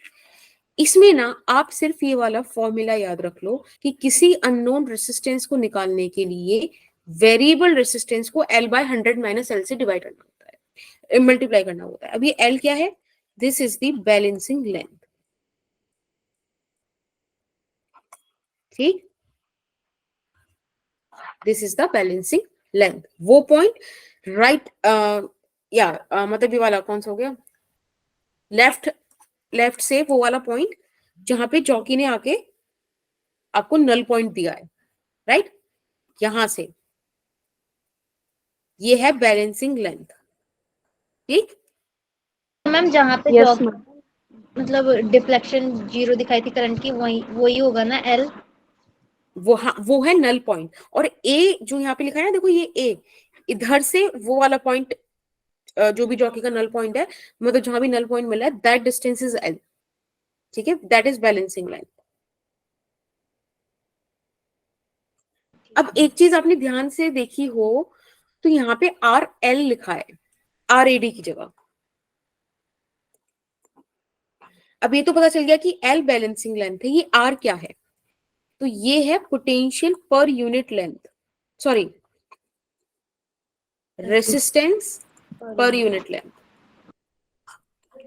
Speaker 1: इसमें ना आप सिर्फ ये वाला फॉर्मूला याद रख लो कि किसी अननोन रेसिस्टेंस को निकालने के लिए वेरिएबल रेसिस्टेंस को L/100 - L से डिवाइड करना होता है, मल्टीप्लाई करना होता है। अब ये L क्या है? This is the balancing length, ठीक। This is the balancing length. वो पॉइंट राइट, मतलब ये वाला कौन सा हो गया, लेफ्ट से वो वाला पॉइंट जहां पे जॉकी ने आके आपको नल पॉइंट दिया है, राइट, यहां से ये है बैलेंसिंग लेंथ, ठीक।
Speaker 2: मैम जहाँ पे
Speaker 4: यस
Speaker 2: जॉब
Speaker 4: मैम।
Speaker 2: मतलब डिफ्लेक्शन 0 दिखाई थी करंट की, वही होगा ना एल।
Speaker 1: वो है नल पॉइंट। और ए जो यहाँ पे लिखा है ना, देखो ये ए, इधर से वो वाला पॉइंट जो भी जॉकी का नल पॉइंट है, मतलब जहां भी नल पॉइंट मिला है, दैट डिस्टेंस इज एल, ठीक है, दैट इज बैलेंसिंग लेंथ। अब एक चीज आपने ध्यान से देखी हो तो यहाँ पे RL लिखा है RAD की जगह। अब ये तो पता चल गया कि L बैलेंसिंग लेंथ है, ये R क्या है? तो ये है potential per unit length, sorry resistance per unit length,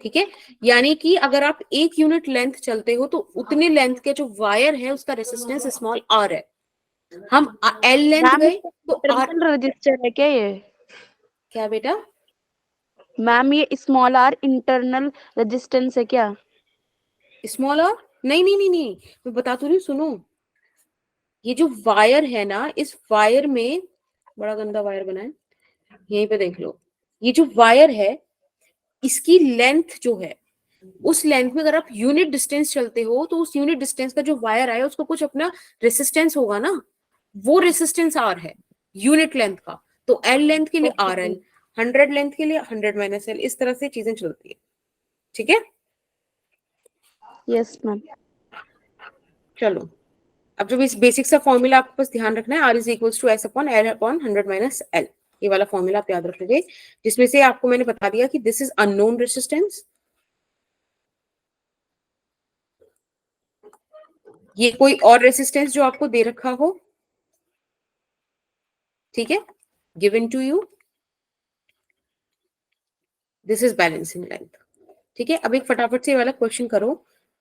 Speaker 1: ठीक है। यानी कि अगर आप 1 यूनिट लेंथ चलते हो तो उतने लेंथ के जो वायर है उसका रेसिस्टेंस स्मॉल r है। हम L लेंथ
Speaker 4: मैम
Speaker 1: गए तो R,
Speaker 4: इंटरनल रजिस्टर है क्या ये?
Speaker 1: क्या बेटा?
Speaker 4: मैम ये स्मॉल आर इंटरनल रेजिस्टेंस है क्या?
Speaker 1: स्मॉल r नहीं, मैं बता तो रही हूँ, सुनो। ये जो वायर है ना, इस वायर में बड़ा गंदा वायर बना है, यहीं पे देख लो। ये जो वायर है इसकी लेंथ जो है, उस लेंथ में अगर आप यूनिट डिस्टेंस चलते हो तो उस यूनिट डिस्टेंस का जो वायर आया उसको कुछ अपना रेसिस्टेंस होगा ना, वो रेसिस्टेंस R है यूनिट लेंथ का। तो L लेंथ के लिए RL, 100 लेंथ के लिए 100 - L, इस तरह से चीजें चलती है, ठीक है।
Speaker 4: Yes ma'am.
Speaker 1: चलो, अब जो इस बेसिक सा फॉर्मूला आपको बस ध्यान रखना है, R is equal to S/L/100 - L, ये वाला फॉर्मूला आप याद रखोगे, जिसमें से आपको मैंने बता दिया कि दिस इज अननोन रेसिस्टेंस, ये कोई और रेसिस्टेंस जो आपको दे रखा हो, ठीक है, given to you, this is balancing length, ठीक है। अब एक फटाफट से वाला क्वेश्चन करो,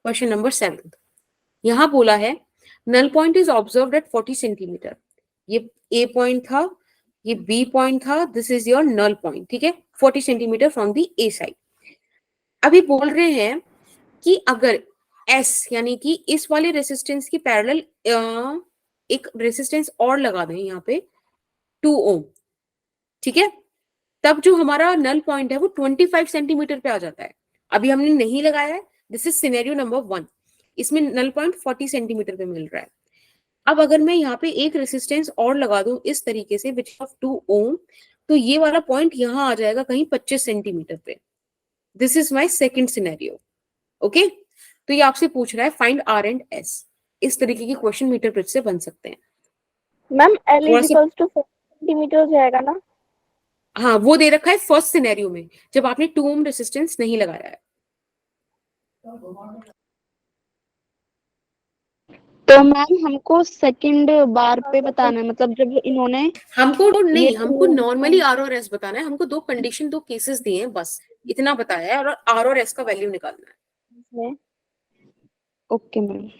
Speaker 1: क्वेश्चन नंबर 7। यहां बोला है null point is observed at 40 centimeter. ये ए पॉइंट था, ये बी पॉइंट था, this is your null point, ठीक है, 40 centimeter from the A side. अभी बोल रहे हैं कि अगर एस यानी कि इस वाले रेसिस्टेंस की पैरेलल एक रेसिस्टेंस और लगा दें यहाँ पे 2 ओम, ठीक है, तब जो हमारा नल पॉइंट है वो 25 सेंटीमीटर पे आ जाता है। अभी हमने नहीं लगाया है, दिस इज सिनेरियो नंबर 1, इसमें नल पॉइंट 40 सेंटीमीटर पे मिल रहा है। अब अगर मैं यहाँ पे एक रेसिस्टेंस और लगा दूं इस तरीके से विच ऑफ 2 ओम, तो ये वाला पॉइंट यहाँ आ जाएगा कहीं 25 सेंटीमीटर पे। This is my second scenario, okay. तो ये आपसे पूछ रहा है फाइंड R एंड S। इस तरीके के क्वेश्चन मीटर ब्रिज से बन सकते हैं,
Speaker 4: मैम एल
Speaker 1: थोड़ा
Speaker 4: इज
Speaker 1: सा,
Speaker 4: इक्वल्स टू 4 सेंटीमीटर हो जाएगा ना?
Speaker 1: हाँ वो दे रखा है फर्स्ट सिनेरियो में जब आपने 2 ओम रेजिस्टेंस नहीं लगाया है।
Speaker 4: तो मैम हमको सेकंड बार पे बताना है, मतलब जब इन्होंने
Speaker 1: हमको
Speaker 4: ये
Speaker 1: नहीं, हमको
Speaker 4: 2 ओम
Speaker 1: नॉर्मली आर और एस बताना है। हमको दो कंडीशन, दो केसेस दिए हैं, बस इतना बताया है, और आर और एस का वैल्यू निकालना है।
Speaker 4: में, ओके मैम।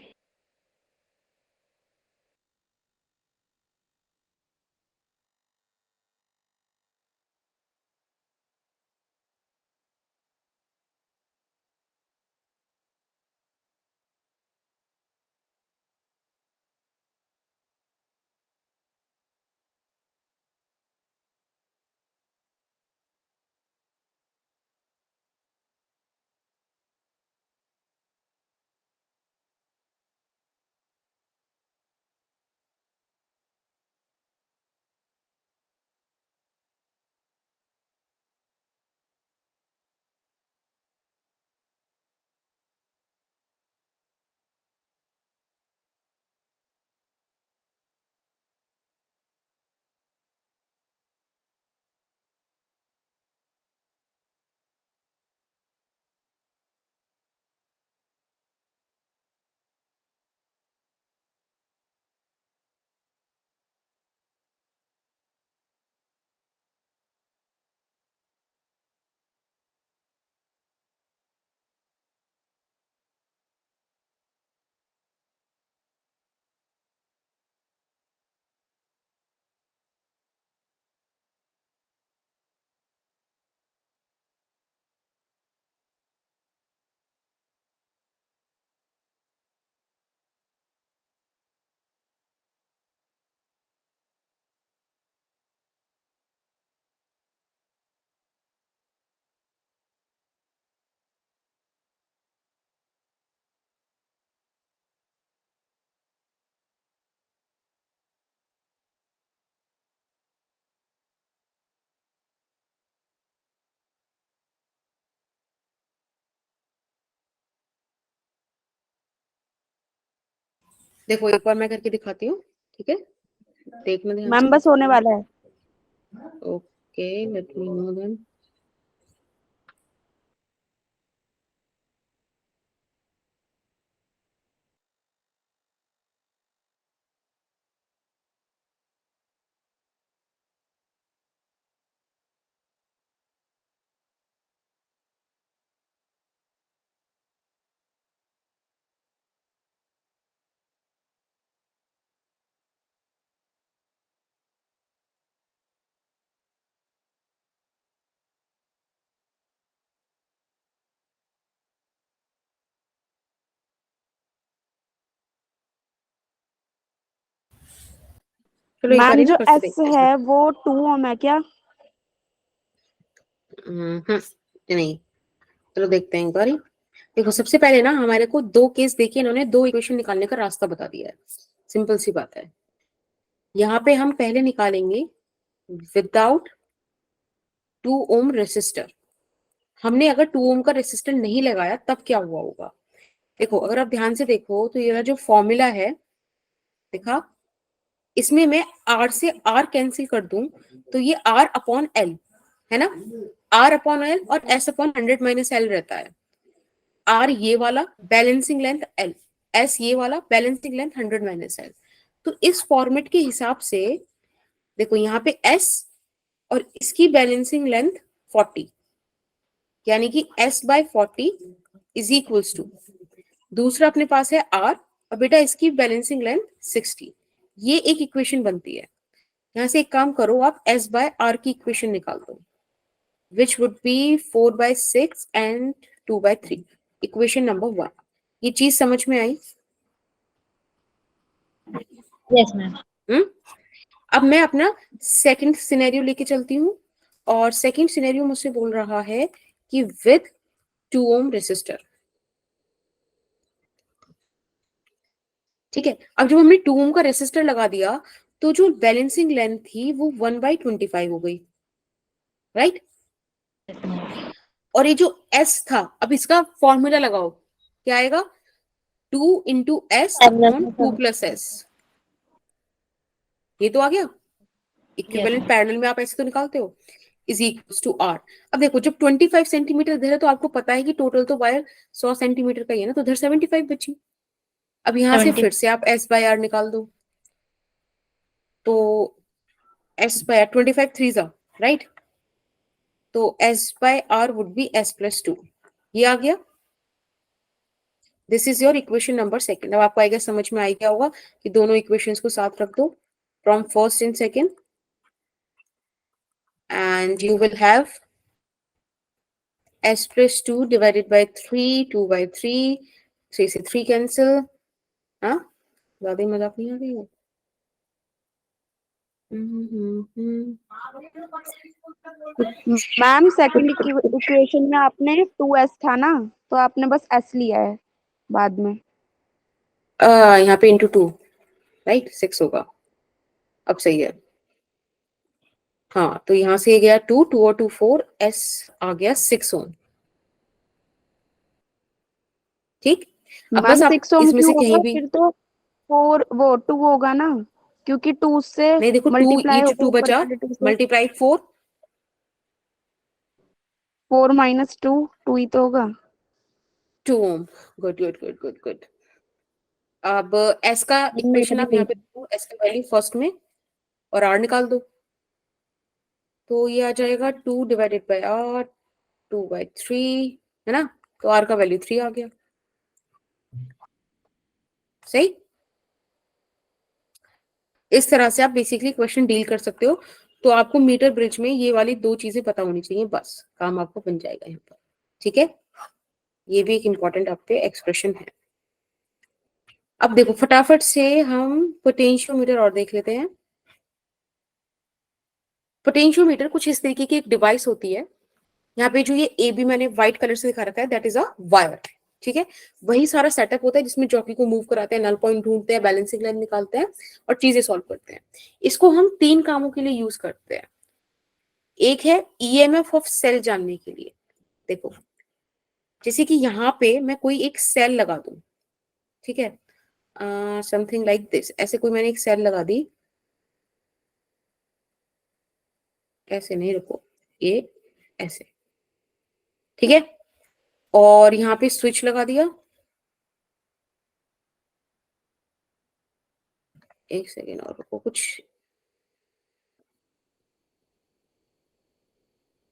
Speaker 1: देखो एक बार मैं करके दिखाती हूँ, ठीक है, देखना ध्यान
Speaker 4: मैम
Speaker 1: से।
Speaker 4: बस होने वाला है।
Speaker 1: Okay, let me know then. चलो एक बार
Speaker 4: मैम
Speaker 1: ना
Speaker 4: जो
Speaker 1: फिर से
Speaker 4: एस
Speaker 1: देखते हैं
Speaker 4: है वो 2 ओम है क्या?
Speaker 1: इसमें। नहीं, चलो देखते हैं एक बार। देखो सबसे पहले ना हमारे को दो केस देके इन्होंने दो इक्वेशन निकालने का रास्ता बता दिया है। सिंपल सी बात है। यहाँ पे हम पहले निकालेंगे विदाउट 2 ओम रेसिस्टर। हमने अगर 2 ओम का रेसिस्टर नहीं लगाया तब क्या हुआ होगा। देखो अगर आप ध्यान से देखो तो ये जो फॉर्मूला है, देखा, इसमें मैं आर से आर कैंसिल कर दूं तो ये आर अपॉन एल है ना, आर अपॉन एल और एस अपॉन 100 माइनस एल रहता है। आर ये वाला बैलेंसिंग लेंथ एल, एस ये वाला बैलेंसिंग लेंथ 100 माइनस एल। तो इस फॉर्मेट के हिसाब से देखो यहाँ पे एस और इसकी बैलेंसिंग लेंथ 40, यानी कि S by 40 is equals to, दूसरा अपने पास है आर और बेटा इसकी बैलेंसिंग लेंथ 60। ये एक इक्वेशन बनती है। यहाँ से एक काम करो, आप एस बाय आर की इक्वेशन निकाल दो, which would be 4/6 and 2/3, equation number 1। ये चीज समझ में आई?
Speaker 3: Yes ma'am.
Speaker 1: हम्म। अब मैं अपना सेकंड सिनेरियो लेके चलती हूँ, और सेकंड सिनेरियो मुझसे बोल रहा है कि विद 2 ओम रेसिस्टर। ठीक है, अब जब हमने 2 ओम का रेसिस्टर लगा दिया तो जो बैलेंसिंग लेंथ थी वो 1/25 हो गई, राइट। और ये जो एस था, अब इसका फॉर्मूला लगाओ, क्या आएगा, 2 into S upon 2 plus S. ये तो आ गया इक्विवेलेंट, पैरेलल में आप ऐसे तो निकालते हो, इज इक्वल्स टू आर। अब देखो जब 25 सेंटीमीटर इधर है तो आपको पता है कि टोटल तो वायर 100 सेंटीमीटर का ही है ना, तो इधर 75 बची। अब यहाँ से
Speaker 2: 70
Speaker 1: फिर से आप एस बाय आर निकाल दो, तो एस बाय आर 25 थ्री जा राइट, तो S by R would be S plus 2, ये आ गया। This is your equation number second. अब आपको आएगा समझ में आ गया होगा कि दोनों इक्वेशंस को साथ रख दो from first and second, and you will have s plus 2 divided by 3, 2 by 3, 3 से 3 cancel। हाँ ज्यादा ही मजाक नहीं आ रही है।
Speaker 4: मैम सेकंड इक्वेशन में आपने 2s था ना, तो आपने बस s लिया है बाद में।
Speaker 1: यहाँ पे इंटू 2 राइट 6 होगा, अब सही है। हाँ तो यहाँ से गया 2, 2 और 2 4, s आ गया 6 ओम। ठीक, अब बस
Speaker 4: मैम
Speaker 1: आप
Speaker 4: 6 ओम
Speaker 1: इसमें
Speaker 4: क्यों
Speaker 1: से कहीं
Speaker 4: होगा,
Speaker 1: भी
Speaker 4: फिर तो 4 वो 2 होगा ना, क्योंकि 2 से
Speaker 1: नहीं, देखो 2
Speaker 4: मल्टीप्लाई
Speaker 1: ईच
Speaker 4: होगा
Speaker 1: 2
Speaker 4: ऊपर
Speaker 1: बचा,
Speaker 4: वाले 2 से।
Speaker 1: मल्टीप्लाई 4,
Speaker 4: 4 माइनस 2 2 ही तो होगा।
Speaker 1: 2 ohm. Good good good good good. अब s का इक्वेशन
Speaker 4: मेरा
Speaker 1: आप
Speaker 4: भी
Speaker 1: यहाँ पे देखो, s की वैल्यू फर्स्ट में और r निकाल दो, तो ये आ जाएगा 2 डिवाइडेड बाय r, 2/3 है ना, तो r का वैल्यू 3 आ गया। सही, इस तरह से आप बेसिकली क्वेश्चन डील कर सकते हो। तो आपको मीटर ब्रिज में ये वाली दो चीजें पता होनी चाहिए, बस काम आपको बन जाएगा यहाँ पर। ठीक है, ये भी एक इंपॉर्टेंट आप पे एक्सप्रेशन है। अब देखो फटाफट से हम पोटेंशियोमीटर और देख लेते हैं। पोटेंशियोमीटर कुछ इस तरीके की एक डिवाइस होती है। यहाँ पे जो ये ए बी मैंने व्हाइट कलर से दिखा रखा है, दैट इज अ वायर। ठीक है, वही सारा सेटअप होता है जिसमें जॉकी को मूव कराते हैं, नल पॉइंट ढूंढते हैं, बैलेंसिंग लाइन निकालते हैं और चीजें सॉल्व करते हैं। इसको हम 3 कामों के लिए यूज करते हैं। एक है ईएमएफ ऑफ सेल जानने के लिए। देखो जैसे कि यहाँ पे मैं कोई एक सेल लगा दूं, ठीक है, समथिंग लाइक दिस, ऐसे कोई मैंने एक सेल लगा दी, ऐसे नहीं, रुको, ये ऐसे, ठीक है, और यहाँ पे स्विच लगा दिया, एक सेकेंड और रुको, कुछ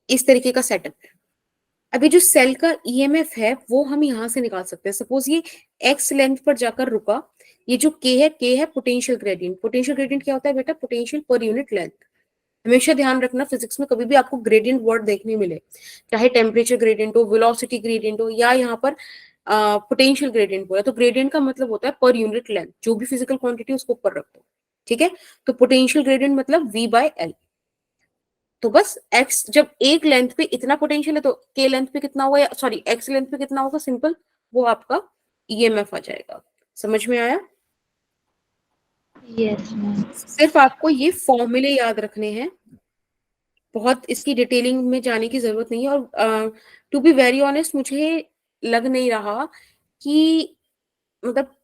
Speaker 1: इस तरीके का सेटअप है। अभी जो सेल का ईएमएफ है वो हम यहां से निकाल सकते हैं। सपोज ये एक्स लेंथ पर जाकर रुका, ये जो के है पोटेंशियल ग्रेडियंट। पोटेंशियल ग्रेडियंट क्या होता है बेटा, पोटेंशियल पर यूनिट लेंथ। हमेशा ध्यान रखना फिजिक्स में कभी भी आपको ग्रेडियंट वर्ड देखने मिले, चाहे टेम्परेचर ग्रेडियंट हो, वेलोसिटी ग्रेडियंट हो, या यहाँ पर पोटेंशियल ग्रेडियंट हो, तो ग्रेडियंट का मतलब होता है पर यूनिट लेंथ। जो भी फिजिकल क्वांटिटी उसको ऊपर रख दो, ठीक है। तो पोटेंशियल ग्रेडियंट मतलब V/L। तो बस x जब एक लेंथ पे इतना पोटेंशियल है तो k लेंथ पे कितना होगा, सॉरी x लेंथ पे कितना होगा, सिंपल वो आपका ईएमएफ आ जाएगा। समझ में आया?
Speaker 2: Yes ma'am.
Speaker 1: सिर्फ आपको ये फॉर्मूले याद रखने हैं, बहुत इसकी डिटेलिंग में जाने की जरूरत नहीं है। और टू बी वेरी ऑनेस्ट मुझे लग नहीं रहा कि मतलब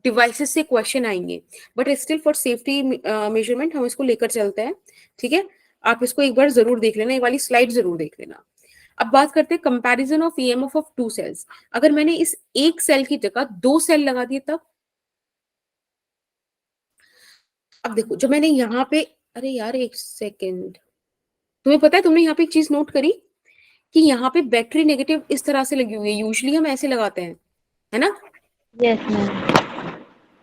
Speaker 1: डिवाइसेस से क्वेश्चन आएंगे, but still for safety measurement हम इसको लेकर चलते हैं। ठीक है, आप इसको एक बार जरूर देख लेना, ये वाली स्लाइड जरूर देख लेना। अब बात करते हैं comparison of EMF of 2 cells. अगर मैंने इस एक सेल की जगह 2 सेल लगा दिए तब, अब देखो जब मैंने यहाँ पे, अरे यार एक सेकेंड, तुम्हें पता है तुमने यहाँ पे एक चीज नोट करी कि यहाँ पे बैटरी नेगेटिव इस तरह से लगी हुई है, यूजुअली हम ऐसे लगाते हैं, है ना?
Speaker 2: Yes ma'am.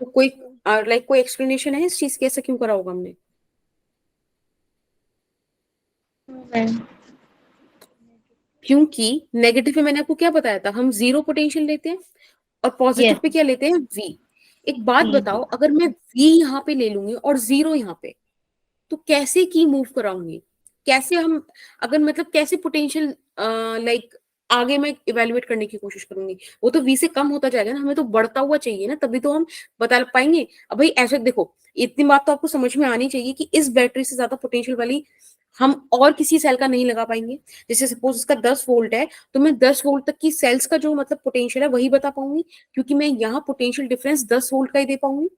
Speaker 1: तो कोई लाइक कोई एक्सप्लेनेशन है इस चीज की, ऐसा क्यों करा होगा हमने?
Speaker 2: मैम
Speaker 1: क्योंकि नेगेटिव पे मैंने आपको क्या बताया था, हम 0 पोटेंशियल लेते हैं और पॉजिटिव
Speaker 2: यस
Speaker 1: पे क्या लेते हैं, V। एक बात बताओ, अगर मैं V यहाँ पे ले लूंगी और 0 यहाँ पे, तो कैसे की मूव कराऊंगी, कैसे हम, अगर मतलब कैसे पोटेंशियल लाइक आगे मैं इवेल्युएट करने की कोशिश करूंगी? वो तो V से कम होता जाएगा ना, हमें तो बढ़ता हुआ चाहिए ना, तभी तो हम बता पाएंगे। अब भाई ऐसे देखो, इतनी बात तो आपको समझ में आनी चाहिए कि इस बैटरी से ज्यादा पोटेंशियल वाली हम और किसी सेल का नहीं लगा पाएंगे। जैसे सपोज इसका 10 वोल्ट है, तो मैं 10 वोल्ट तक की सेल्स का जो मतलब पोटेंशियल है वही बता पाऊंगी, क्योंकि मैं यहाँ पोटेंशियल डिफरेंस 10 वोल्ट का ही दे पाऊंगी।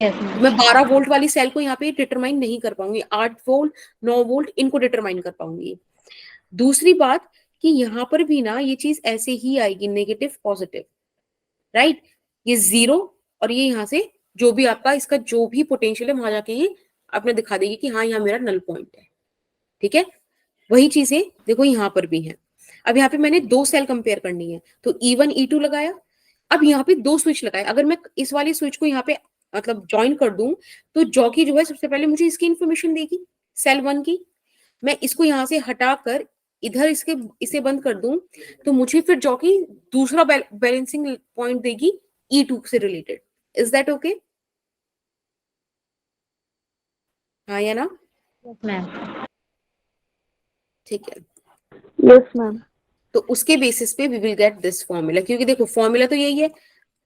Speaker 2: यस
Speaker 1: तो
Speaker 2: मैम।
Speaker 1: मैं 12 वोल्ट वाली सेल को यहाँ पे डिटरमाइन नहीं कर पाऊंगी, 8 वोल्ट 9 वोल्ट इनको डिटरमाइन कर पाऊंगी। दूसरी बात कि यहाँ पर भी ना ये चीज ऐसे ही आएगी, नेगेटिव पॉजिटिव, राइट। ये 0 और ये यहाँ से जो भी आपका इसका जो भी पोटेंशियल है वहां जाके ये आपने दिखा देगी कि हाँ यहाँ मेरा नल पॉइंट है, ठीक है। वही चीजें देखो यहाँ पर भी है। अब यहाँ पे मैंने 2 सेल कंपेयर करनी है, तो E1 E2 लगाया। अब यहाँ पे 2 स्विच लगाए, अगर मैं इस वाली स्विच को यहाँ पे मतलब ज्वाइन कर दूं तो जॉकी जो है सबसे पहले मुझे इसकी इंफॉर्मेशन देगी सेल 1 की। मैं इसको यहाँ से हटाकर इधर इसे बंद कर दूं तो मुझे फिर जॉकी दूसरा बैलेंसिंग पॉइंट देगी E2 से रिलेटेड। Is that okay? हाँ या ना?
Speaker 2: मैम।
Speaker 1: ठीक है।
Speaker 4: Yes ma'am.
Speaker 1: तो उसके बेसिस पे we will get this formula, क्योंकि देखो फॉर्मूला तो यही है,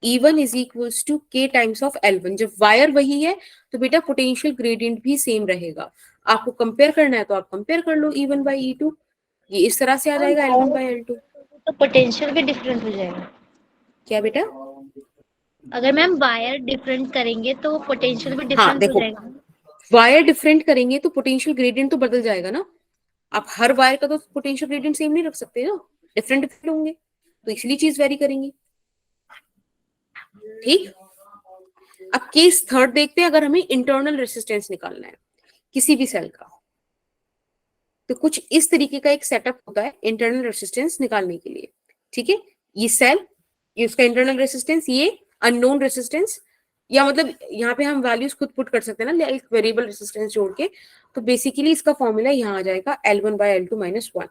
Speaker 1: E1 is equals to K times of L1। जब वायर वही है तो बेटा पोटेंशियल ग्रेडियंट भी सेम रहेगा। आपको कंपेयर करना है तो आप कंपेयर कर लो E1 बाई E2, ये इस तरह से आ जाएगा L1 बाई L2।
Speaker 2: तो पोटेंशियल भी डिफरेंट हो जाएगा।
Speaker 1: क्या बेटा?
Speaker 2: अगर मैम वायर डिफरेंट करेंगे तो पोटेंशियल भी
Speaker 1: हाँ
Speaker 2: डिफरेंट हो
Speaker 1: देखो,
Speaker 2: जाएगा।
Speaker 1: वायर डिफरेंट करेंगे तो पोटेंशियल ग्रेडियंट तो बदल जाएगा ना। आप हर वायर का तो पोटेंशियल ग्रेडियंट सेम नहीं रख सकते ना, डिफरेंट डिफरेंट होंगे, तो इसलिए चीज वेरी करेंगी। ठीक। अब केस थर्ड देखते हैं, अगर हमें इंटरनल रेसिस्टेंस निकालना है किसी भी सेल का, तो कुछ इस तरीके का एक सेटअप होता है इंटरनल रेसिस्टेंस निकालने के लिए। ठीक है, ये सेल, ये उसका इंटरनल रेसिस्टेंस, ये अननोन रेसिस्टेंस, या मतलब यहाँ पे हम वैल्यूज खुद पुट कर सकते हैं ना, एक वेरिएबल रेसिस्टेंस जोड़ के। तो बेसिकली इसका फॉर्मूला यहाँ आ जाएगा L1 by L2 minus 1।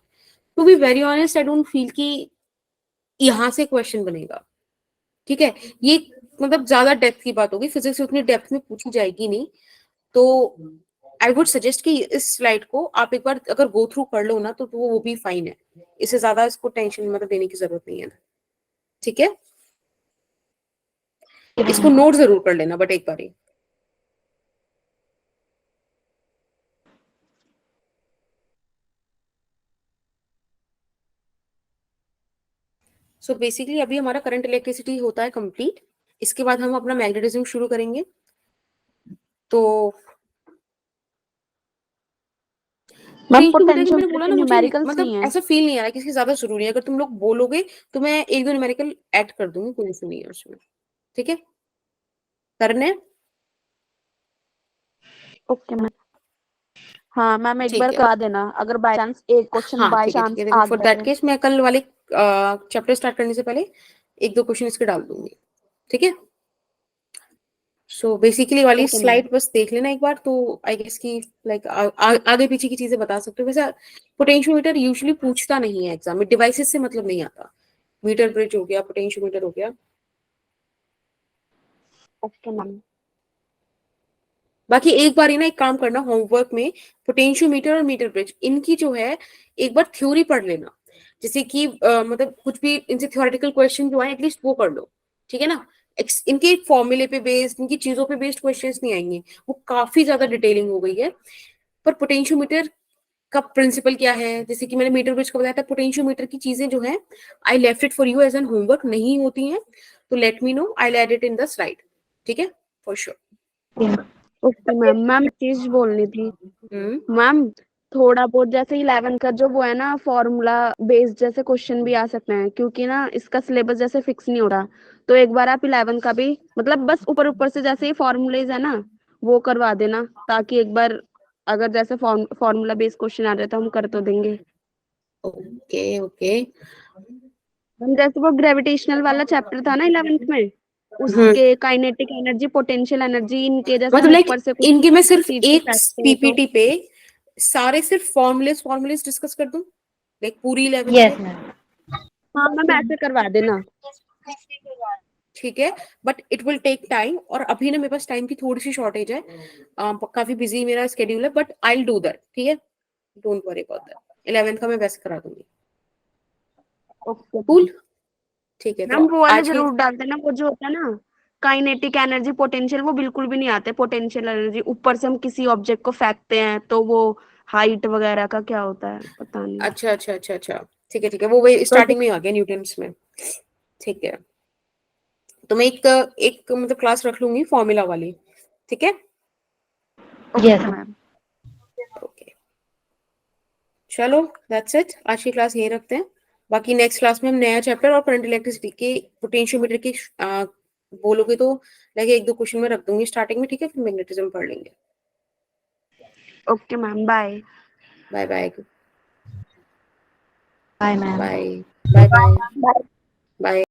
Speaker 1: To be very honest I don't feel कि यहाँ से क्वेश्चन बनेगा। ठीक है, ये मतलब ज्यादा डेप्थ की बात होगी, फिजिक्स उतनी डेप्थ में पूछी जाएगी नहीं। तो आई वुड सजेस्ट कि इस स्लाइड को आप एक बार अगर गो थ्रू कर लो ना तो वो भी फाइन है, इससे ज्यादा इसको टेंशन मतलब देने की जरूरत नहीं है। ठीक है, इसको नोट जरूर कर लेना बट एक बार ही। सो बेसिकली अभी हमारा करंट इलेक्ट्रिसिटी होता है कंप्लीट, इसके बाद हम अपना मैग्नेटिज्म शुरू करेंगे। तो
Speaker 4: मैम
Speaker 1: पोटेंशियोमीटर की मैंने
Speaker 4: पोटेंशियोमीटर
Speaker 1: बोला
Speaker 4: के
Speaker 1: ना, मुझे
Speaker 4: न्यूमेरिकल्स नहीं
Speaker 1: मतलब
Speaker 4: है।
Speaker 1: ऐसा फील नहीं आ रहा कि इसकी ज्यादा जरूरी है। अगर तुम लोग बोलोगे तो मैं एक दो न्यूमेरिकल ऐड कर दूंगी, कोई इशू नहीं है उसमें। ठीक है, करने हैं?
Speaker 4: Okay ma'am. हाँ मैम एक
Speaker 1: ठीक
Speaker 4: बार
Speaker 1: है,
Speaker 4: करा देना, अगर बाय चांस एक क्वेश्चन
Speaker 1: हाँ
Speaker 4: बाय
Speaker 1: ठीक है
Speaker 4: चांस
Speaker 1: देखो
Speaker 4: आ
Speaker 1: फॉर
Speaker 4: गया
Speaker 1: दैट
Speaker 4: तो।
Speaker 1: केस मैं कल वाले चैप्टर स्टार्ट करने से पहले एक दो क्वेश्चन इसके डाल दूंगी। ठीक है, सो बेसिकली वाली
Speaker 4: ओके मैम।
Speaker 1: स्लाइड बस देख लेना एक बार, तो आई गेस की लाइक आगे पीछे की चीजें बता सकते हो। वैसे पोटेंशियोमीटर यूजुअली पूछता नहीं है एग्जाम में, डिवाइसेस से मतलब नहीं आता। मीटर ब्रिज हो गया, पोटेंशियोमीटर हो गया।
Speaker 4: Okay ma'am.
Speaker 1: बाकी एक बार ही ना एक काम करना, होमवर्क में पोटेंशियोमीटर और मीटर ब्रिज इनकी जो है एक बार थ्योरी पढ़ लेना। जैसे कि मतलब कुछ भी इनसे थ्योरेटिकल क्वेश्चन जो है एटलीस्ट वो कर लो। ठीक है ना, इनके फॉर्मूले पे बेस्ड, इनकी चीजों पे बेस्ड क्वेश्चंस नहीं आएंगे, वो काफी ज्यादा डिटेलिंग हो गई है। पर पोटेंशियोमीटर का प्रिंसिपल क्या है, जैसे कि मैंने मीटर ब्रिज का बताया था, पोटेंशियोमीटर की चीजें जो है I left it for you as an homework, नहीं होती हैं तो let me know, I add it in the slide. ठीक है, for sure.
Speaker 4: Okay ma'am. Ma'am चीज बोलनी थी मैम, थोड़ा बहुत जैसे 11 का जो वो है ना फॉर्मूला बेस्ड जैसे क्वेश्चन भी आ सकते हैं, क्योंकि ना इसका सिलेबस जैसे फिक्स नहीं हो रहा। तो एक बार आप 11 का भी मतलब बस ऊपर ऊपर से जैसे ही फॉर्मूलेज है ना वो करवा देना, ताकि एक बार अगर जैसे फॉर्मूला बेस्ड क्वेश्चन आ रहे तो हम कर तो देंगे।
Speaker 1: Okay okay.
Speaker 4: हम जैसे वो ग्रेविटेशनल वाला चैप्टर था ना 11th में, उसके काइनेटिक एनर्जी पोटेंशियल एनर्जी इनके जैसे
Speaker 1: मतलब
Speaker 4: हम
Speaker 1: लाइक
Speaker 4: ऊपर से कुछ
Speaker 1: इनके मैं सिर्फ
Speaker 4: चीज को
Speaker 1: एक
Speaker 4: फेंकते हैं तो।
Speaker 1: पीपीटी पे सारे सिर्फ फॉर्मूलेज डिस्कस कर दूं, लाइक पूरी 11th
Speaker 2: यस
Speaker 1: में।
Speaker 2: मैम।
Speaker 4: हाँ मैम ऐसे करवा देना।
Speaker 1: ठीक है, but it will take time, और अभी ना मेरे पास टाइम की थोड़ी सी शॉर्टेज है, काफी बिजी मेरा स्केड्यूल है, but I will do that. ठीक है, don't worry about that. 11th का मैं वैसे करा दूंगी।
Speaker 4: Okay
Speaker 1: cool. ठीक है, तो
Speaker 4: मैम वो वाले
Speaker 1: आज के
Speaker 4: जरूर डाल देना, वो जो होता है ना काइनेटिक एनर्जी पोटेंशियल, वो बिल्कुल भी नहीं आते। पोटेंशियल एनर्जी ऊपर से हम किसी ऑब्जेक्ट को फेंकते हैं तो वो हाइट वगैरह का क्या होता है पता नहीं।
Speaker 1: अच्छा अच्छा अच्छा अच्छा, ठीक है, वो वही
Speaker 4: तो
Speaker 1: स्टार्टिंग में आ गया न्यूटन्स में। ठीक है, तो मैं एक मतलब क्लास रख लूंगी फॉर्मूला वाली, ठीक है?
Speaker 2: Yes.
Speaker 4: मैम।
Speaker 1: ओके, चलो दैट्स इट, आज की क्लास यही रखते हैं। बाकी नेक्स्ट क्लास में हम नया चैप्टर और करंट इलेक्ट्रिसिटी के पोटेंशियोमीटर की बोलोगे तो लगे 1-2 क्वेश्चन में रख दूंगी स्टार्टिंग में, ठीक है? फिर मैग्नेटिज्म पढ़ लेंगे।
Speaker 4: Okay ma'am, bye.
Speaker 1: Bye bye
Speaker 2: Bye, ma'am.
Speaker 1: Bye bye bye
Speaker 4: bye.
Speaker 1: Bye.